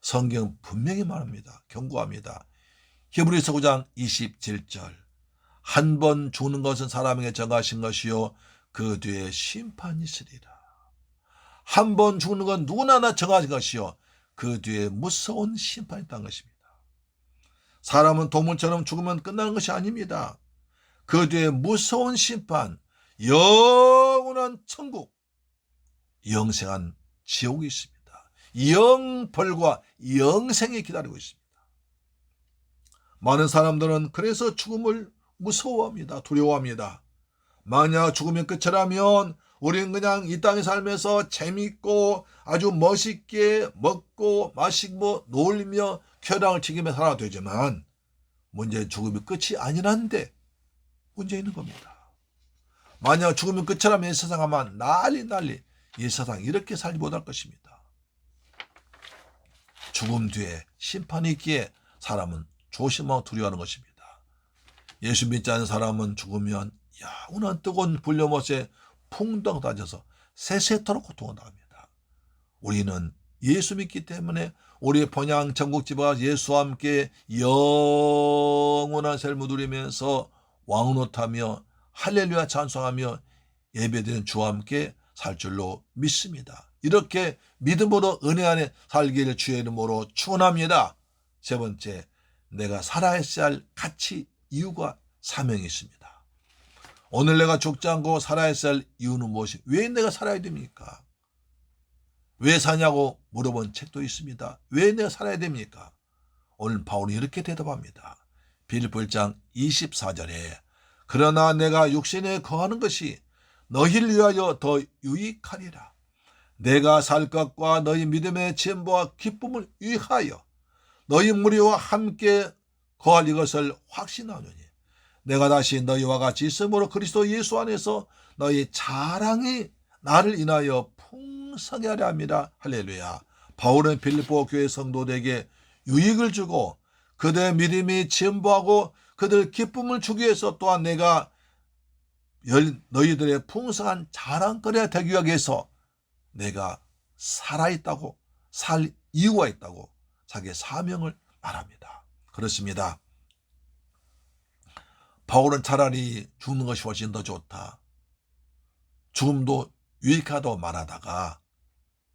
S1: 성경 분명히 말합니다. 경고합니다. 히브리서 9장 27절 한 번 죽는 것은 사람에게 정하신 것이요 그 뒤에 심판이 있으리라. 한 번 죽는 건 누구나 다 정하신 것이요 그 뒤에 무서운 심판이 있다는 것입니다. 사람은 동물처럼 죽으면 끝나는 것이 아닙니다. 그 뒤에 무서운 심판, 영원한 천국, 영생한 지옥이 있습니다. 영벌과 영생이 기다리고 있습니다. 많은 사람들은 그래서 죽음을 무서워합니다. 두려워합니다. 만약 죽으면 끝이라면 우리는 그냥 이 땅에 살면서 재밌고 아주 멋있게 먹고 마시고 놀며 쾌락을 즐기며 살아도 되지만 문제는 죽음이 끝이 아니란데 문제 있는 겁니다. 만약 죽으면 끝이라면 이 세상 아마 난리 이 세상 이렇게 살지 못할 것입니다. 죽음 뒤에 심판이 있기에 사람은 조심하고 두려워하는 것입니다. 예수 믿지 않는 사람은 죽으면 운한 뜨거운 불려못에 풍덩 다져서 세세토록 고통을 당합니다. 우리는 예수 믿기 때문에 우리의 본향 천국집과 예수와 함께 영원한 삶을 누리면서 왕노타며 할렐루야 찬송하며 예배드리는 주와 함께 살 줄로 믿습니다. 이렇게 믿음으로 은혜 안에 살기를 주의 이름으로 축원합니다. 세 번째, 내가 살아야 할 가치, 이유가 사명이 있습니다. 오늘 내가 죽지 않고 살아야 할 이유는 무엇이? 왜 내가 살아야 됩니까? 왜 사냐고 물어본 책도 있습니다. 왜 내가 살아야 됩니까? 오늘 바울이 이렇게 대답합니다. 빌립보 1장 24절에 그러나 내가 육신에 거하는 것이 너희를 위하여 더 유익하리라. 내가 살 것과 너희 믿음의 진보와 기쁨을 위하여 너희 무리와 함께 거할 이것을 확신하노니 내가 다시 너희와 같이 있으므로 그리스도 예수 안에서 너희 자랑이 나를 인하여 풍성히 하려 함이라. 할렐루야. 바울은 빌립보 교회 성도들에게 유익을 주고 그들의 믿음이 진보하고 그들 기쁨을 주기 위해서 또한 내가 너희들의 풍성한 자랑거리가 되기 위해서 내가 살아있다고, 살 이유가 있다고 자기의 사명을 말합니다. 그렇습니다. 바울은 차라리 죽는 것이 훨씬 더 좋다, 죽음도 유익하다고 말하다가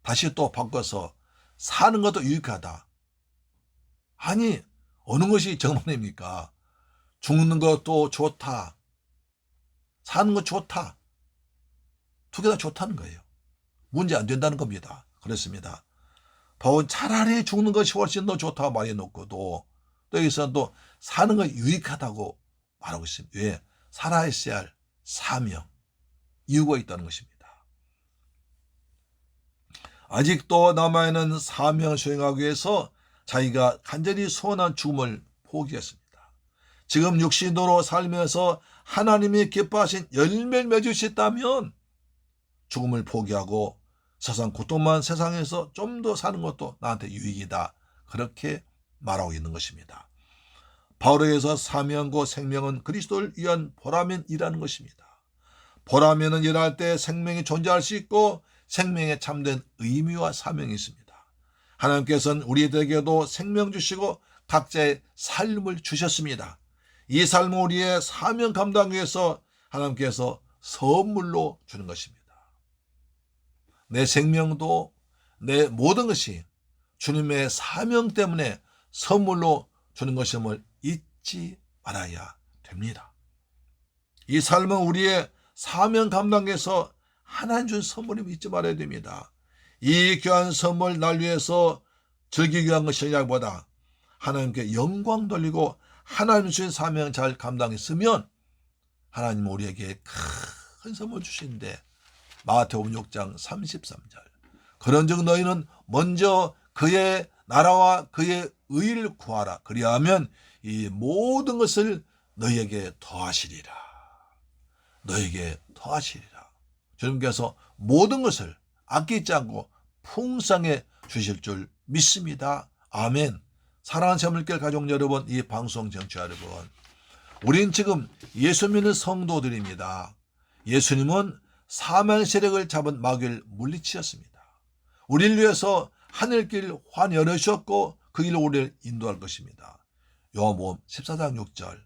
S1: 다시 또 바꿔서 사는 것도 유익하다. 아니, 어느 것이 정말입니까? 죽는 것도 좋다, 사는 것 좋다, 두 개 다 좋다는 거예요. 문제 안 된다는 겁니다. 그렇습니다. 바울은 차라리 죽는 것이 훨씬 더 좋다고 말해놓고도 또 여기서 또 사는 것 유익하다고 말하고 있습니다. 왜? 살아있어야 할 사명, 이유가 있다는 것입니다. 아직도 남아있는 사명 수행하기 위해서 자기가 간절히 소원한 죽음을 포기했습니다. 지금 육신으로 살면서 하나님이 기뻐하신 열매를 맺을 수 있다면 죽음을 포기하고 세상 고통만 세상에서 좀 더 사는 것도 나한테 유익이다, 그렇게 말하고 있는 것입니다. 바울에게서 사명과 생명은 그리스도를 위한 보람이라는 것입니다. 보람에는 일할 때 생명이 존재할 수 있고 생명에 참된 의미와 사명이 있습니다. 하나님께서는 우리들에게도 생명 주시고 각자의 삶을 주셨습니다. 이 삶을 우리의 사명 감당 위해서 하나님께서 선물로 주는 것입니다. 내 생명도 내 모든 것이 주님의 사명 때문에 선물로 주는 것임을 잊지 말아야 됩니다. 이 삶은 우리의 사명 감당에서 하나님 준 선물임을 잊지 말아야 됩니다. 이 귀한 선물 날 위해서 즐기기 위한 것이냐보다 하나님께 영광 돌리고 하나님 주신 사명 잘 감당했으면 하나님은 우리에게 큰 선물 주시는데, 마태복음 6장 33절 그런즉 너희는 먼저 그의 나라와 그의 의를 구하라. 그리하면 이 모든 것을 너희에게 더하시리라. 너희에게 더하시리라. 주님께서 모든 것을 아끼지 않고 풍성해 주실 줄 믿습니다. 아멘. 사랑하는 새물길 가족 여러분, 이 방송 청취자 여러분, 우린 지금 예수 믿는 성도들입니다. 예수님은 사망의 세력을 잡은 마귀를 물리치셨습니다. 우리를 위해서 하늘길 환 열으셨고 그 길로 우리를 인도할 것입니다. 요한복음 14장 6절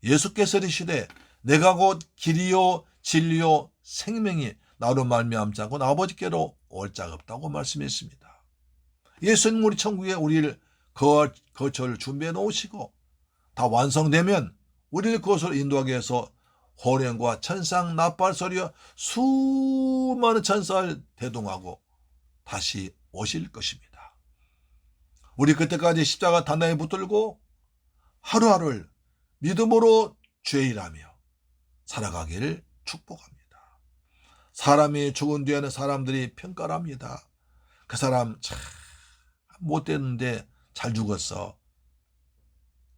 S1: 예수께서 이르시되 내가 곧 길이요 진리요 생명이 나로 말미암지 않고 아버지께로 올 자가 없다고 말씀했습니다. 예수님 우리 천국에 우리를 거처를 준비해 놓으시고 다 완성되면 우리를 그곳으로 인도하기 위해서 호련과 천상 나팔 소리와 수많은 천사를 대동하고 다시 오실 것입니다. 우리 그때까지 십자가 단단히 붙들고 하루하루를 믿음으로 주의 일하며 살아가기를 축복합니다. 사람이 죽은 뒤에는 사람들이 평가를 합니다. 그 사람 참 못됐는데 잘 죽었어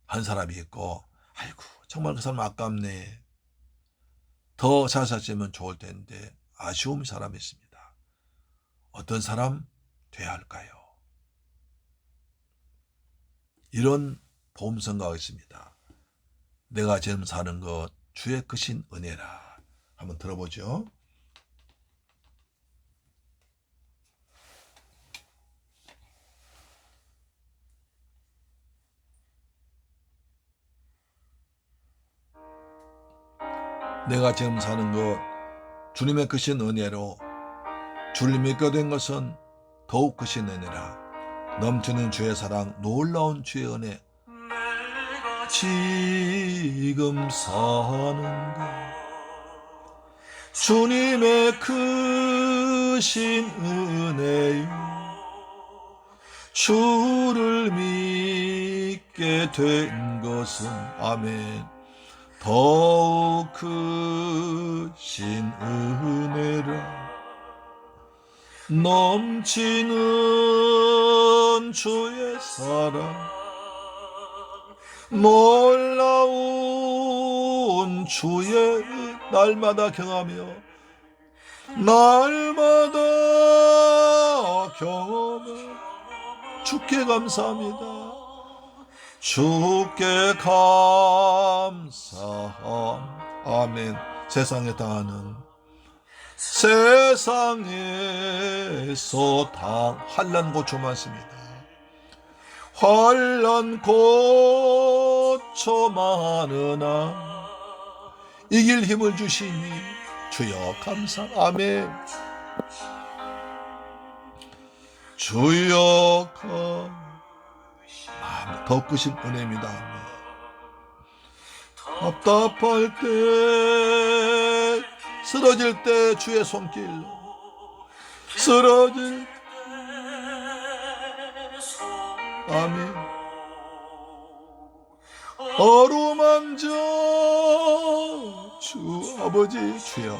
S1: 한 사람이 있고, 아이고 정말 그 사람 아깝네, 더 잘 샀으면 좋을 텐데 아쉬운 사람이 있습니다. 어떤 사람 돼야 할까요? 이런 보험성가가 있습니다. 내가 지금 사는 것 주의 크신 은혜라. 한번 들어보죠. 내가 지금 사는 것 주님의 크신 은혜로, 주를 믿게 된 것은 더욱 크신 은혜라. 넘치는 주의 사랑, 놀라운 주의 은혜, 지금 사는 것 주님의 크신 은혜요, 주를 믿게 얻게 된 것은 아멘 더욱 크신 은혜라 넘치는 주의 사랑 놀라운 주의 은 날마다 경하며 날마다 경험해 주께 감사합니다 주께 감사함 아멘 세상에 다하는 세상에서 다 환난 고초 많습니다 환난 고초 많으나 이길 힘을 주시니 주여 감사 아멘 주여 더 크신 은혜입니다 아멘. 답답할 때 쓰러질 때 주의 손길 쓰러질 때 아멘 어루만져 주 아버지 주여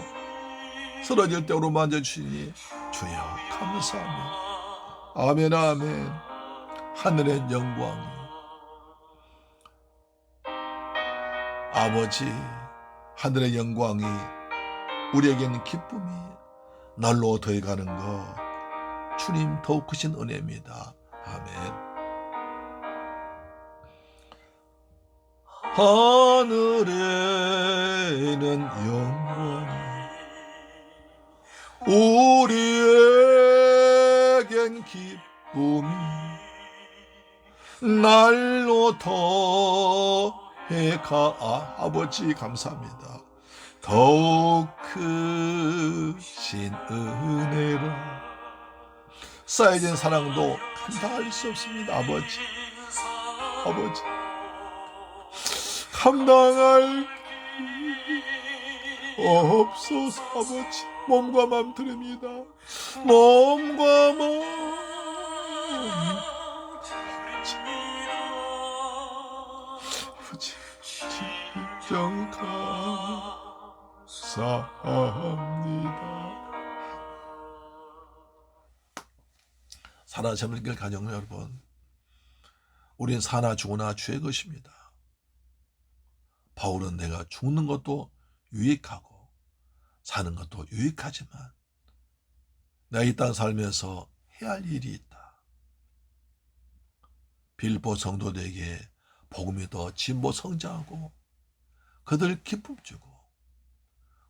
S1: 쓰러질 때 어루만져 주시니 주여 감사합니다 아멘 아멘 하늘의 영광이 아버지 하늘의 영광이 우리에게는 기쁨이 날로 더해가는 것 주님 더욱 크신 은혜입니다 아멘 하늘에는 영광 우리에겐 기쁨이 날로 더해가 아버지 감사합니다 더욱 크신 은혜라 쌓여진 사랑도 감당할 수 없습니다 아버지 감당할 없소서 아버지 몸과 마음 드립니다 몸과 마음 아버지 진정 감사합니다 살아 젊은 길 가정 여러분 우린 사나 죽으나 주의 것입니다 바울은 내가 죽는 것도 유익하고 사는 것도 유익하지만 내가 이 땅 살면서 해야 할 일이 있다. 빌립보 성도들에게 복음이 더 진보 성장하고 그들 기쁨 주고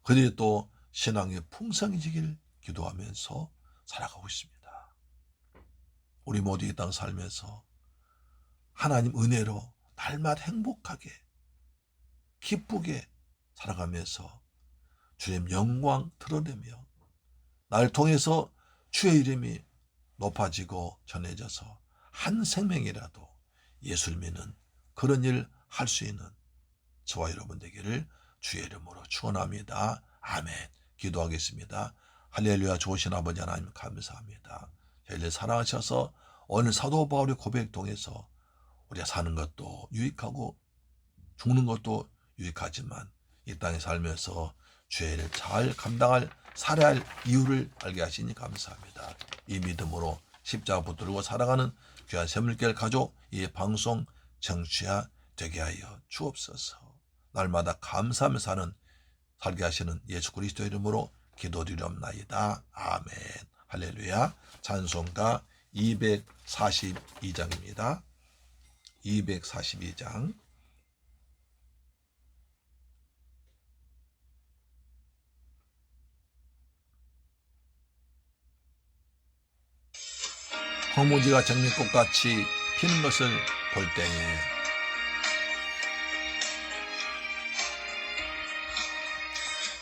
S1: 그들이 또 신앙의 풍성해지길 기도하면서 살아가고 있습니다. 우리 모두 이 땅 살면서 하나님 은혜로 날마다 행복하게 기쁘게 살아가면서 주님 영광 드러내며 날 통해서 주의 이름이 높아지고 전해져서 한 생명이라도 예수를 믿는 그런 일 할 수 있는 저와 여러분 되기를 주의 이름으로 축원합니다. 아멘. 기도하겠습니다. 할렐루야. 좋으신 아버지 하나님 감사합니다. 저희를 사랑하셔서 오늘 사도 바울의 고백 통해서 우리가 사는 것도 유익하고 죽는 것도 유익하지만 이 땅에 살면서 죄를 잘 감당할 살아야 할 이유를 알게 하시니 감사합니다. 이 믿음으로 십자가 붙들고 살아가는 귀한 샘물길 가족 이 방송 청취자 되게 하여 주옵소서. 날마다 감사하며 사는 살게 하시는 예수 그리스도 이름으로 기도드리옵나이다. 아멘. 할렐루야. 찬송가 242장입니다. 242장. 황무지가 장미꽃같이 피는 것을 볼 때에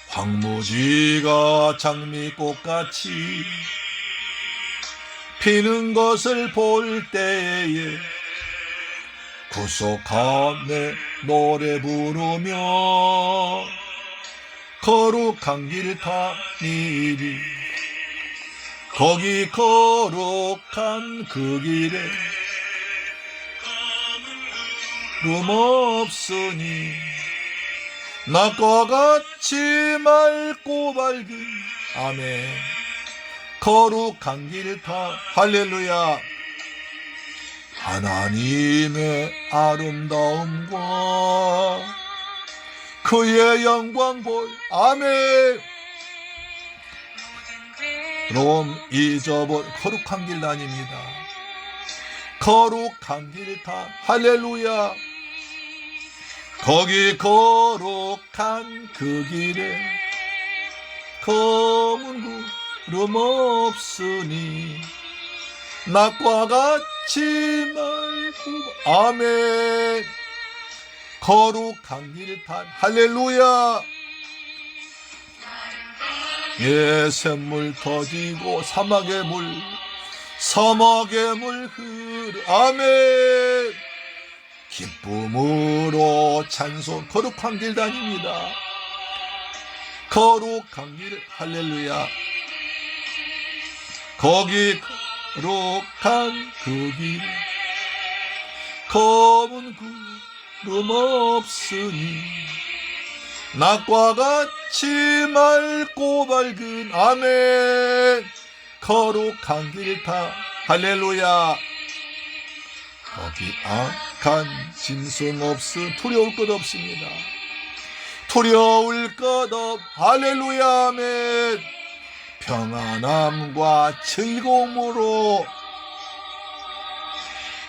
S1: 황무지가 장미꽃같이 피는 것을 볼 때에 구속함에 노래 부르며 거룩한 길 다니리 거기 거룩한 그 길에 없으니 낮과 같이 맑고 밝은 아멘 거룩한 길 타 할렐루야 하나님의 아름다움과 그의 영광 볼 아멘 그럼 잊어버 거룩한 길 다닙니다. 거룩한 길 타 할렐루야 거기 거룩한 그 길에 검은 구름 없으니 낮과 같이 맑고 아멘 거룩한 길 타 할렐루야 예 샘물 터지고 사막의 물 흐르 아멘 기쁨으로 찬송 거룩한 길 다닙니다. 거룩한 길 할렐루야 거기 거룩한 그 길 검은 구름 없으니 낮과 같이 맑고 밝은 아멘 거룩한 길 타 할렐루야 거기 악한 짐승 없음 두려울 것 없습니다. 두려울 것 없 할렐루야 아멘 평안함과 즐거움으로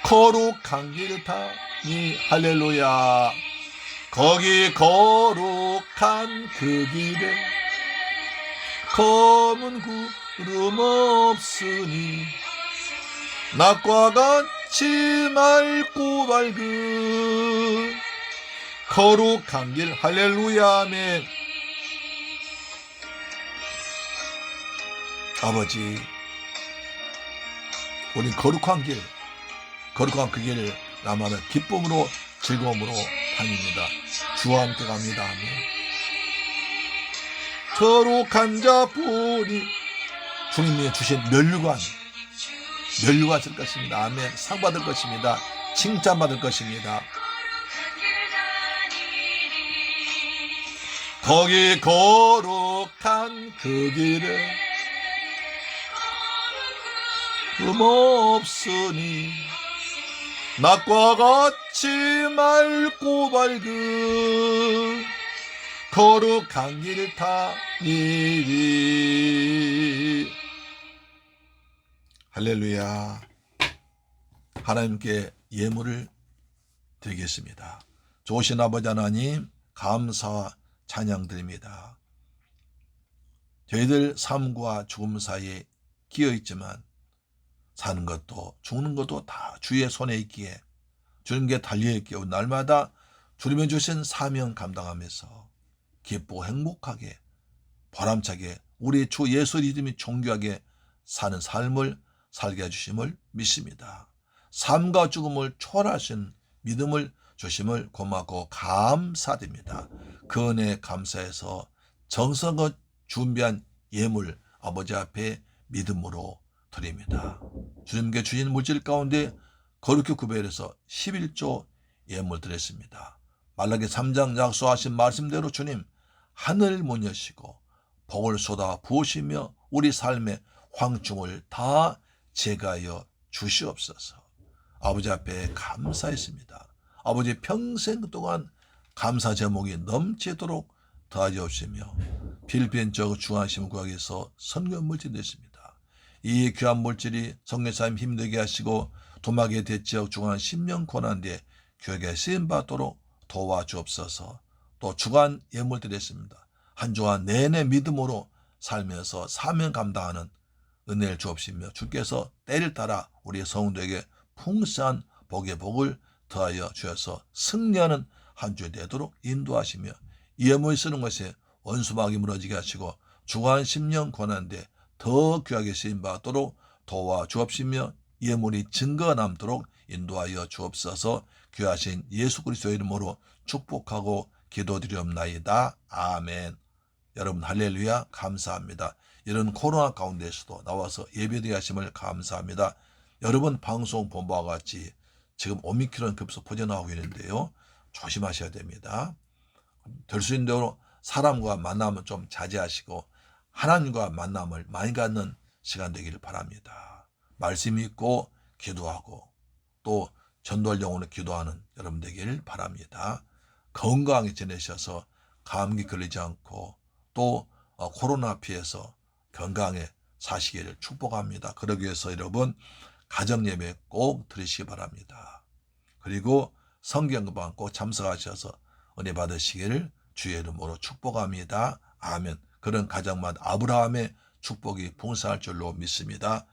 S1: 거룩한 길 타니 할렐루야 거기 거룩한 그 길에 검은 구름 없으니 낮과 같이 맑고 밝은 거룩한 길 할렐루야 아멘 아버지 우리 거룩한 길 거룩한 그 길을 나만은 기쁨으로 즐거움으로 다닙니다. 주와 함께 갑니다. 아멘. 거룩한 자뿐이 주님이 주신 면류관 쓸 것입니다. 아멘. 상 받을 것입니다. 칭찬 받을 것입니다. 거기 거룩한 그 길에 흠 없으니 낮과 같이 맑고 밝은 거룩한 길 타니리 할렐루야 하나님께 예물을 드리겠습니다. 좋으신 아버지 하나님 감사와 찬양 드립니다. 저희들 삶과 죽음 사이에 끼어 있지만 사는 것도 죽는 것도 다 주의 손에 있기에 주님께 달려있기에 날마다 주님이 주신 사명 감당하면서 기쁘고 행복하게 보람차게 우리 주 예수 믿음이 존귀하게 사는 삶을 살게 해주심을 믿습니다. 삶과 죽음을 초월하신 믿음을 주심을 고맙고 감사드립니다. 그 은혜에 감사해서 정성껏 준비한 예물 아버지 앞에 믿음으로 드립니다. 주님께 주신 물질 가운데 거룩히 구별해서 11조 예물 드렸습니다. 말라기 3장 약속하신 말씀대로 주님 하늘 문 여시고 복을 쏟아 부으시며 우리 삶의 황충을 다 제거하여 주시옵소서. 아버지 앞에 감사했습니다. 아버지 평생 동안 감사 제목이 넘치도록 더하여 주시며 필리핀 쪽 중앙시민 구역에서 선교 물질 됐습니다. 이 귀한 물질이 성례사님 힘들게 하시고 도마계 대지역 중앙 10년 고난뒤에 교회에 쓰임받도록 도와주옵소서. 또 주간 예물 드렸습니다. 한 주간 내내 믿음으로 살면서 사명 감당하는 은혜를 주옵시며 주께서 때를 따라 우리 성도에게 풍성한 복의 복을 더하여 주셔서 승리하는 한 주 되도록 인도하시며 예물 쓰는 것에 원수막이 무너지게 하시고 주간 10년 고난뒤에 더 귀하게 쓰임받도록 도와주옵시며 예물이 증거가 남도록 인도하여 주옵소서. 귀하신 예수 그리스도의 이름으로 축복하고 기도드리옵나이다. 아멘. 여러분 할렐루야 감사합니다. 이런 코로나 가운데서도 나와서 예배드리게 하심을 감사합니다. 여러분 방송 본부와 같이 지금 오미크론 급속 퍼져나오고 있는데요. 조심하셔야 됩니다. 될 수 있는 대로 사람과 만남은 좀 자제하시고 하나님과 만남을 많이 갖는 시간 되기를 바랍니다. 말씀 읽고 기도하고 또 전도할 영혼을 기도하는 여러분 되기를 바랍니다. 건강하게 지내셔서 감기 걸리지 않고 또 코로나 피해서 건강하게 사시기를 축복합니다. 그러기 위해서 여러분 가정예배 꼭 드리시기 바랍니다. 그리고 성경방 꼭 참석하셔서 은혜 받으시기를 주의 이름으로 축복합니다. 아멘. 그런 가정마다 아브라함의 축복이 풍성할 줄로 믿습니다.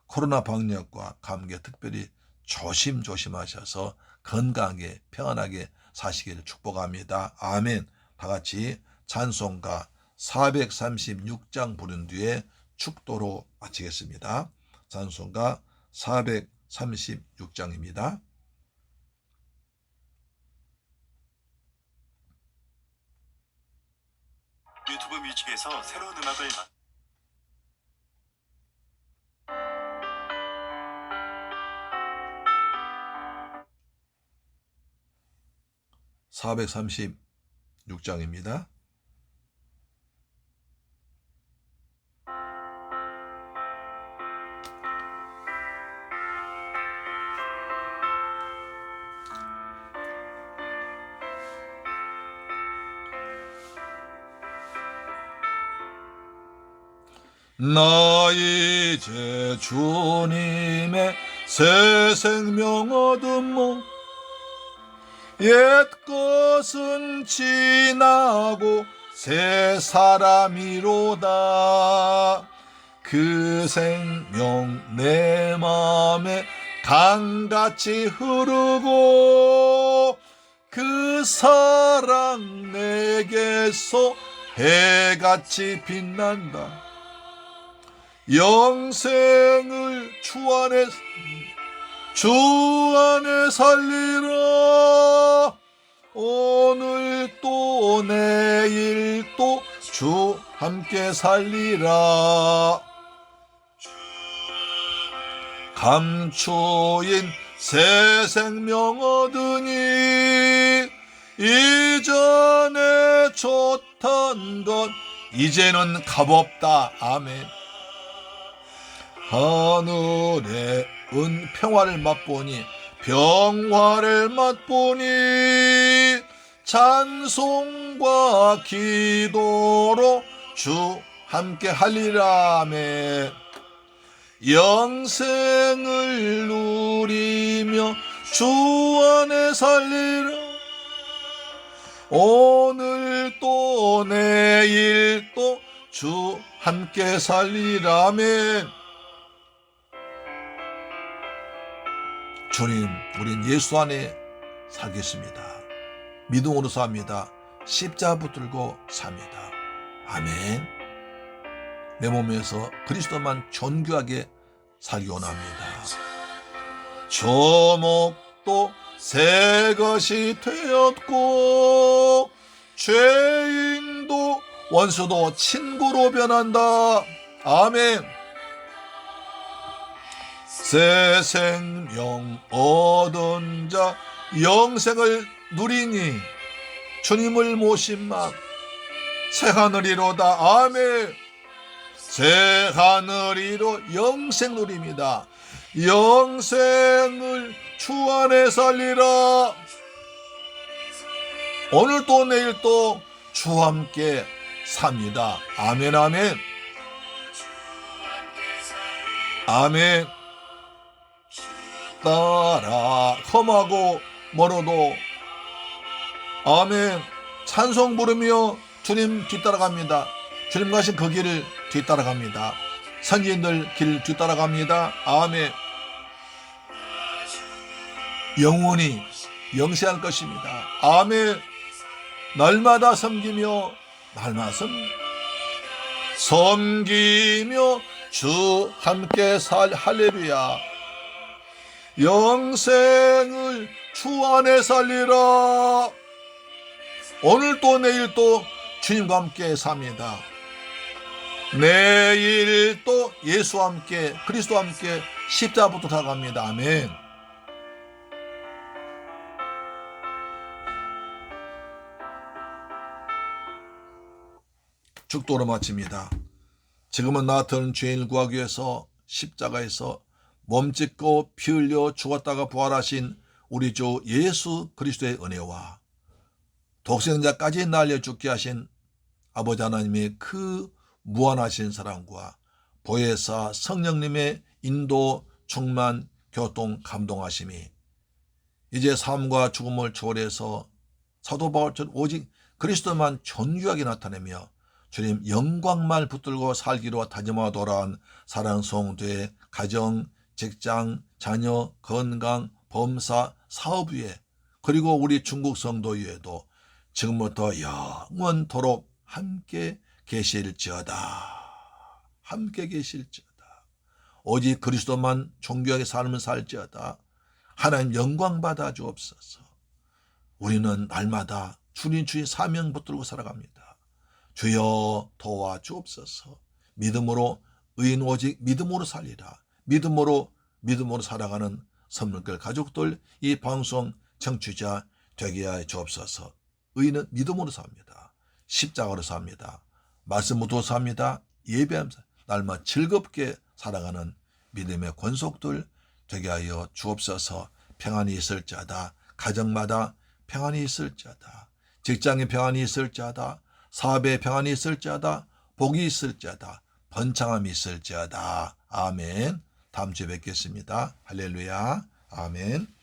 S1: 코로나 방역과 감기에 특별히 조심하셔서 건강하게 평안하게 사시기를 축복합니다. 아멘. 다 같이 찬송가 436장 부른 뒤에 축도로 마치겠습니다. 찬송가 436장입니다.
S3: 유튜브 뮤직에서 새로운 음악을
S1: 436장입니다. 나 이제 주님의 새 생명 얻음모 옛 것은 지나고 새 사람이로다. 그 생명 내 맘에 강같이 흐르고 그 사랑 내게서 해같이 빛난다. 영생을 주 안에 살리라. 오늘 또 내일 또 주 함께 살리라. 감추인 새 생명 얻으니 이전에 좋던 것 이제는 값없다. 아멘. 하늘의 평화를 맛보니 평화를 맛보니 찬송과 기도로 주 함께 할리라메. 영생을 누리며 주 안에 살리라. 오늘 또 내일 또 주 함께 살리라메. 주님, 우린 예수 안에 살겠습니다. 믿음으로 삽니다. 십자가 붙들고 삽니다. 아멘. 내 몸에서 그리스도만 존귀하게 살기 원합니다. 조목도 새 것이 되었고 죄인도 원수도 친구로 변한다. 아멘. 새 생명 얻은 자 영생을 누리니 주님을 모신 맘 새 하늘이로다. 아멘. 새 하늘이로 영생 누립니다. 영생을 주 안에 살리라. 오늘 또 내일 또 주 함께 삽니다. 아멘. 아멘. 아멘. 따라 험하고 멀어도 아멘. 찬송 부르며 주님 뒤따라갑니다. 주님 가신 그 길을 뒤따라갑니다. 선지인들 길 뒤따라갑니다. 아멘. 영원히 영세할 것입니다. 아멘. 날마다 섬기며 섬기며 주 함께 할렐루야. 영생을 주 안에 살리라. 오늘 또 내일 또 주님과 함께 삽니다. 내일 또 예수와 함께 그리스도와 함께 십자가부터 다가갑니다. 아멘. 축도로 마칩니다. 지금은 나 같은 죄인을 구하기 위해서 십자가에서 몸짓고 피 흘려 죽었다가 부활하신 우리 주 예수 그리스도의 은혜와 독생자까지 날려 죽게 하신 아버지 하나님의 그 무한하신 사랑과 보혜사 성령님의 인도 충만 교통 감동하심이 이제 삶과 죽음을 초월해서 사도 바울처럼 오직 그리스도만 존귀하게 나타내며 주님 영광만 붙들고 살기로 다짐하고 돌아온 사랑 성도의 가정, 직장, 자녀, 건강, 범사, 사업 위에 그리고 우리 중국 성도 위에도 지금부터 영원토록 함께 계실지어다. 함께 계실지어다. 오직 그리스도만 존귀하게 삶을 살지어다. 하나님 영광 받아 주옵소서. 우리는 날마다 주의 사명 붙들고 살아갑니다. 주여 도와 주옵소서. 믿음으로 의인 오직 믿음으로 살리라. 믿음으로 살아가는 선물길 가족들 이 방송 청취자 되게 하여 주옵소서. 의인은 믿음으로 삽니다. 십자가로 삽니다. 말씀으로 삽니다. 예배하면서 날마다 즐겁게 살아가는 믿음의 권속들 되게 하여 주옵소서. 평안이 있을지어다. 가정마다 평안이 있을지어다. 직장에 평안이 있을지어다. 사업에 평안이 있을지어다. 복이 있을지어다. 번창함이 있을지어다. 아멘. 다음 주에 뵙겠습니다. 할렐루야. 아멘.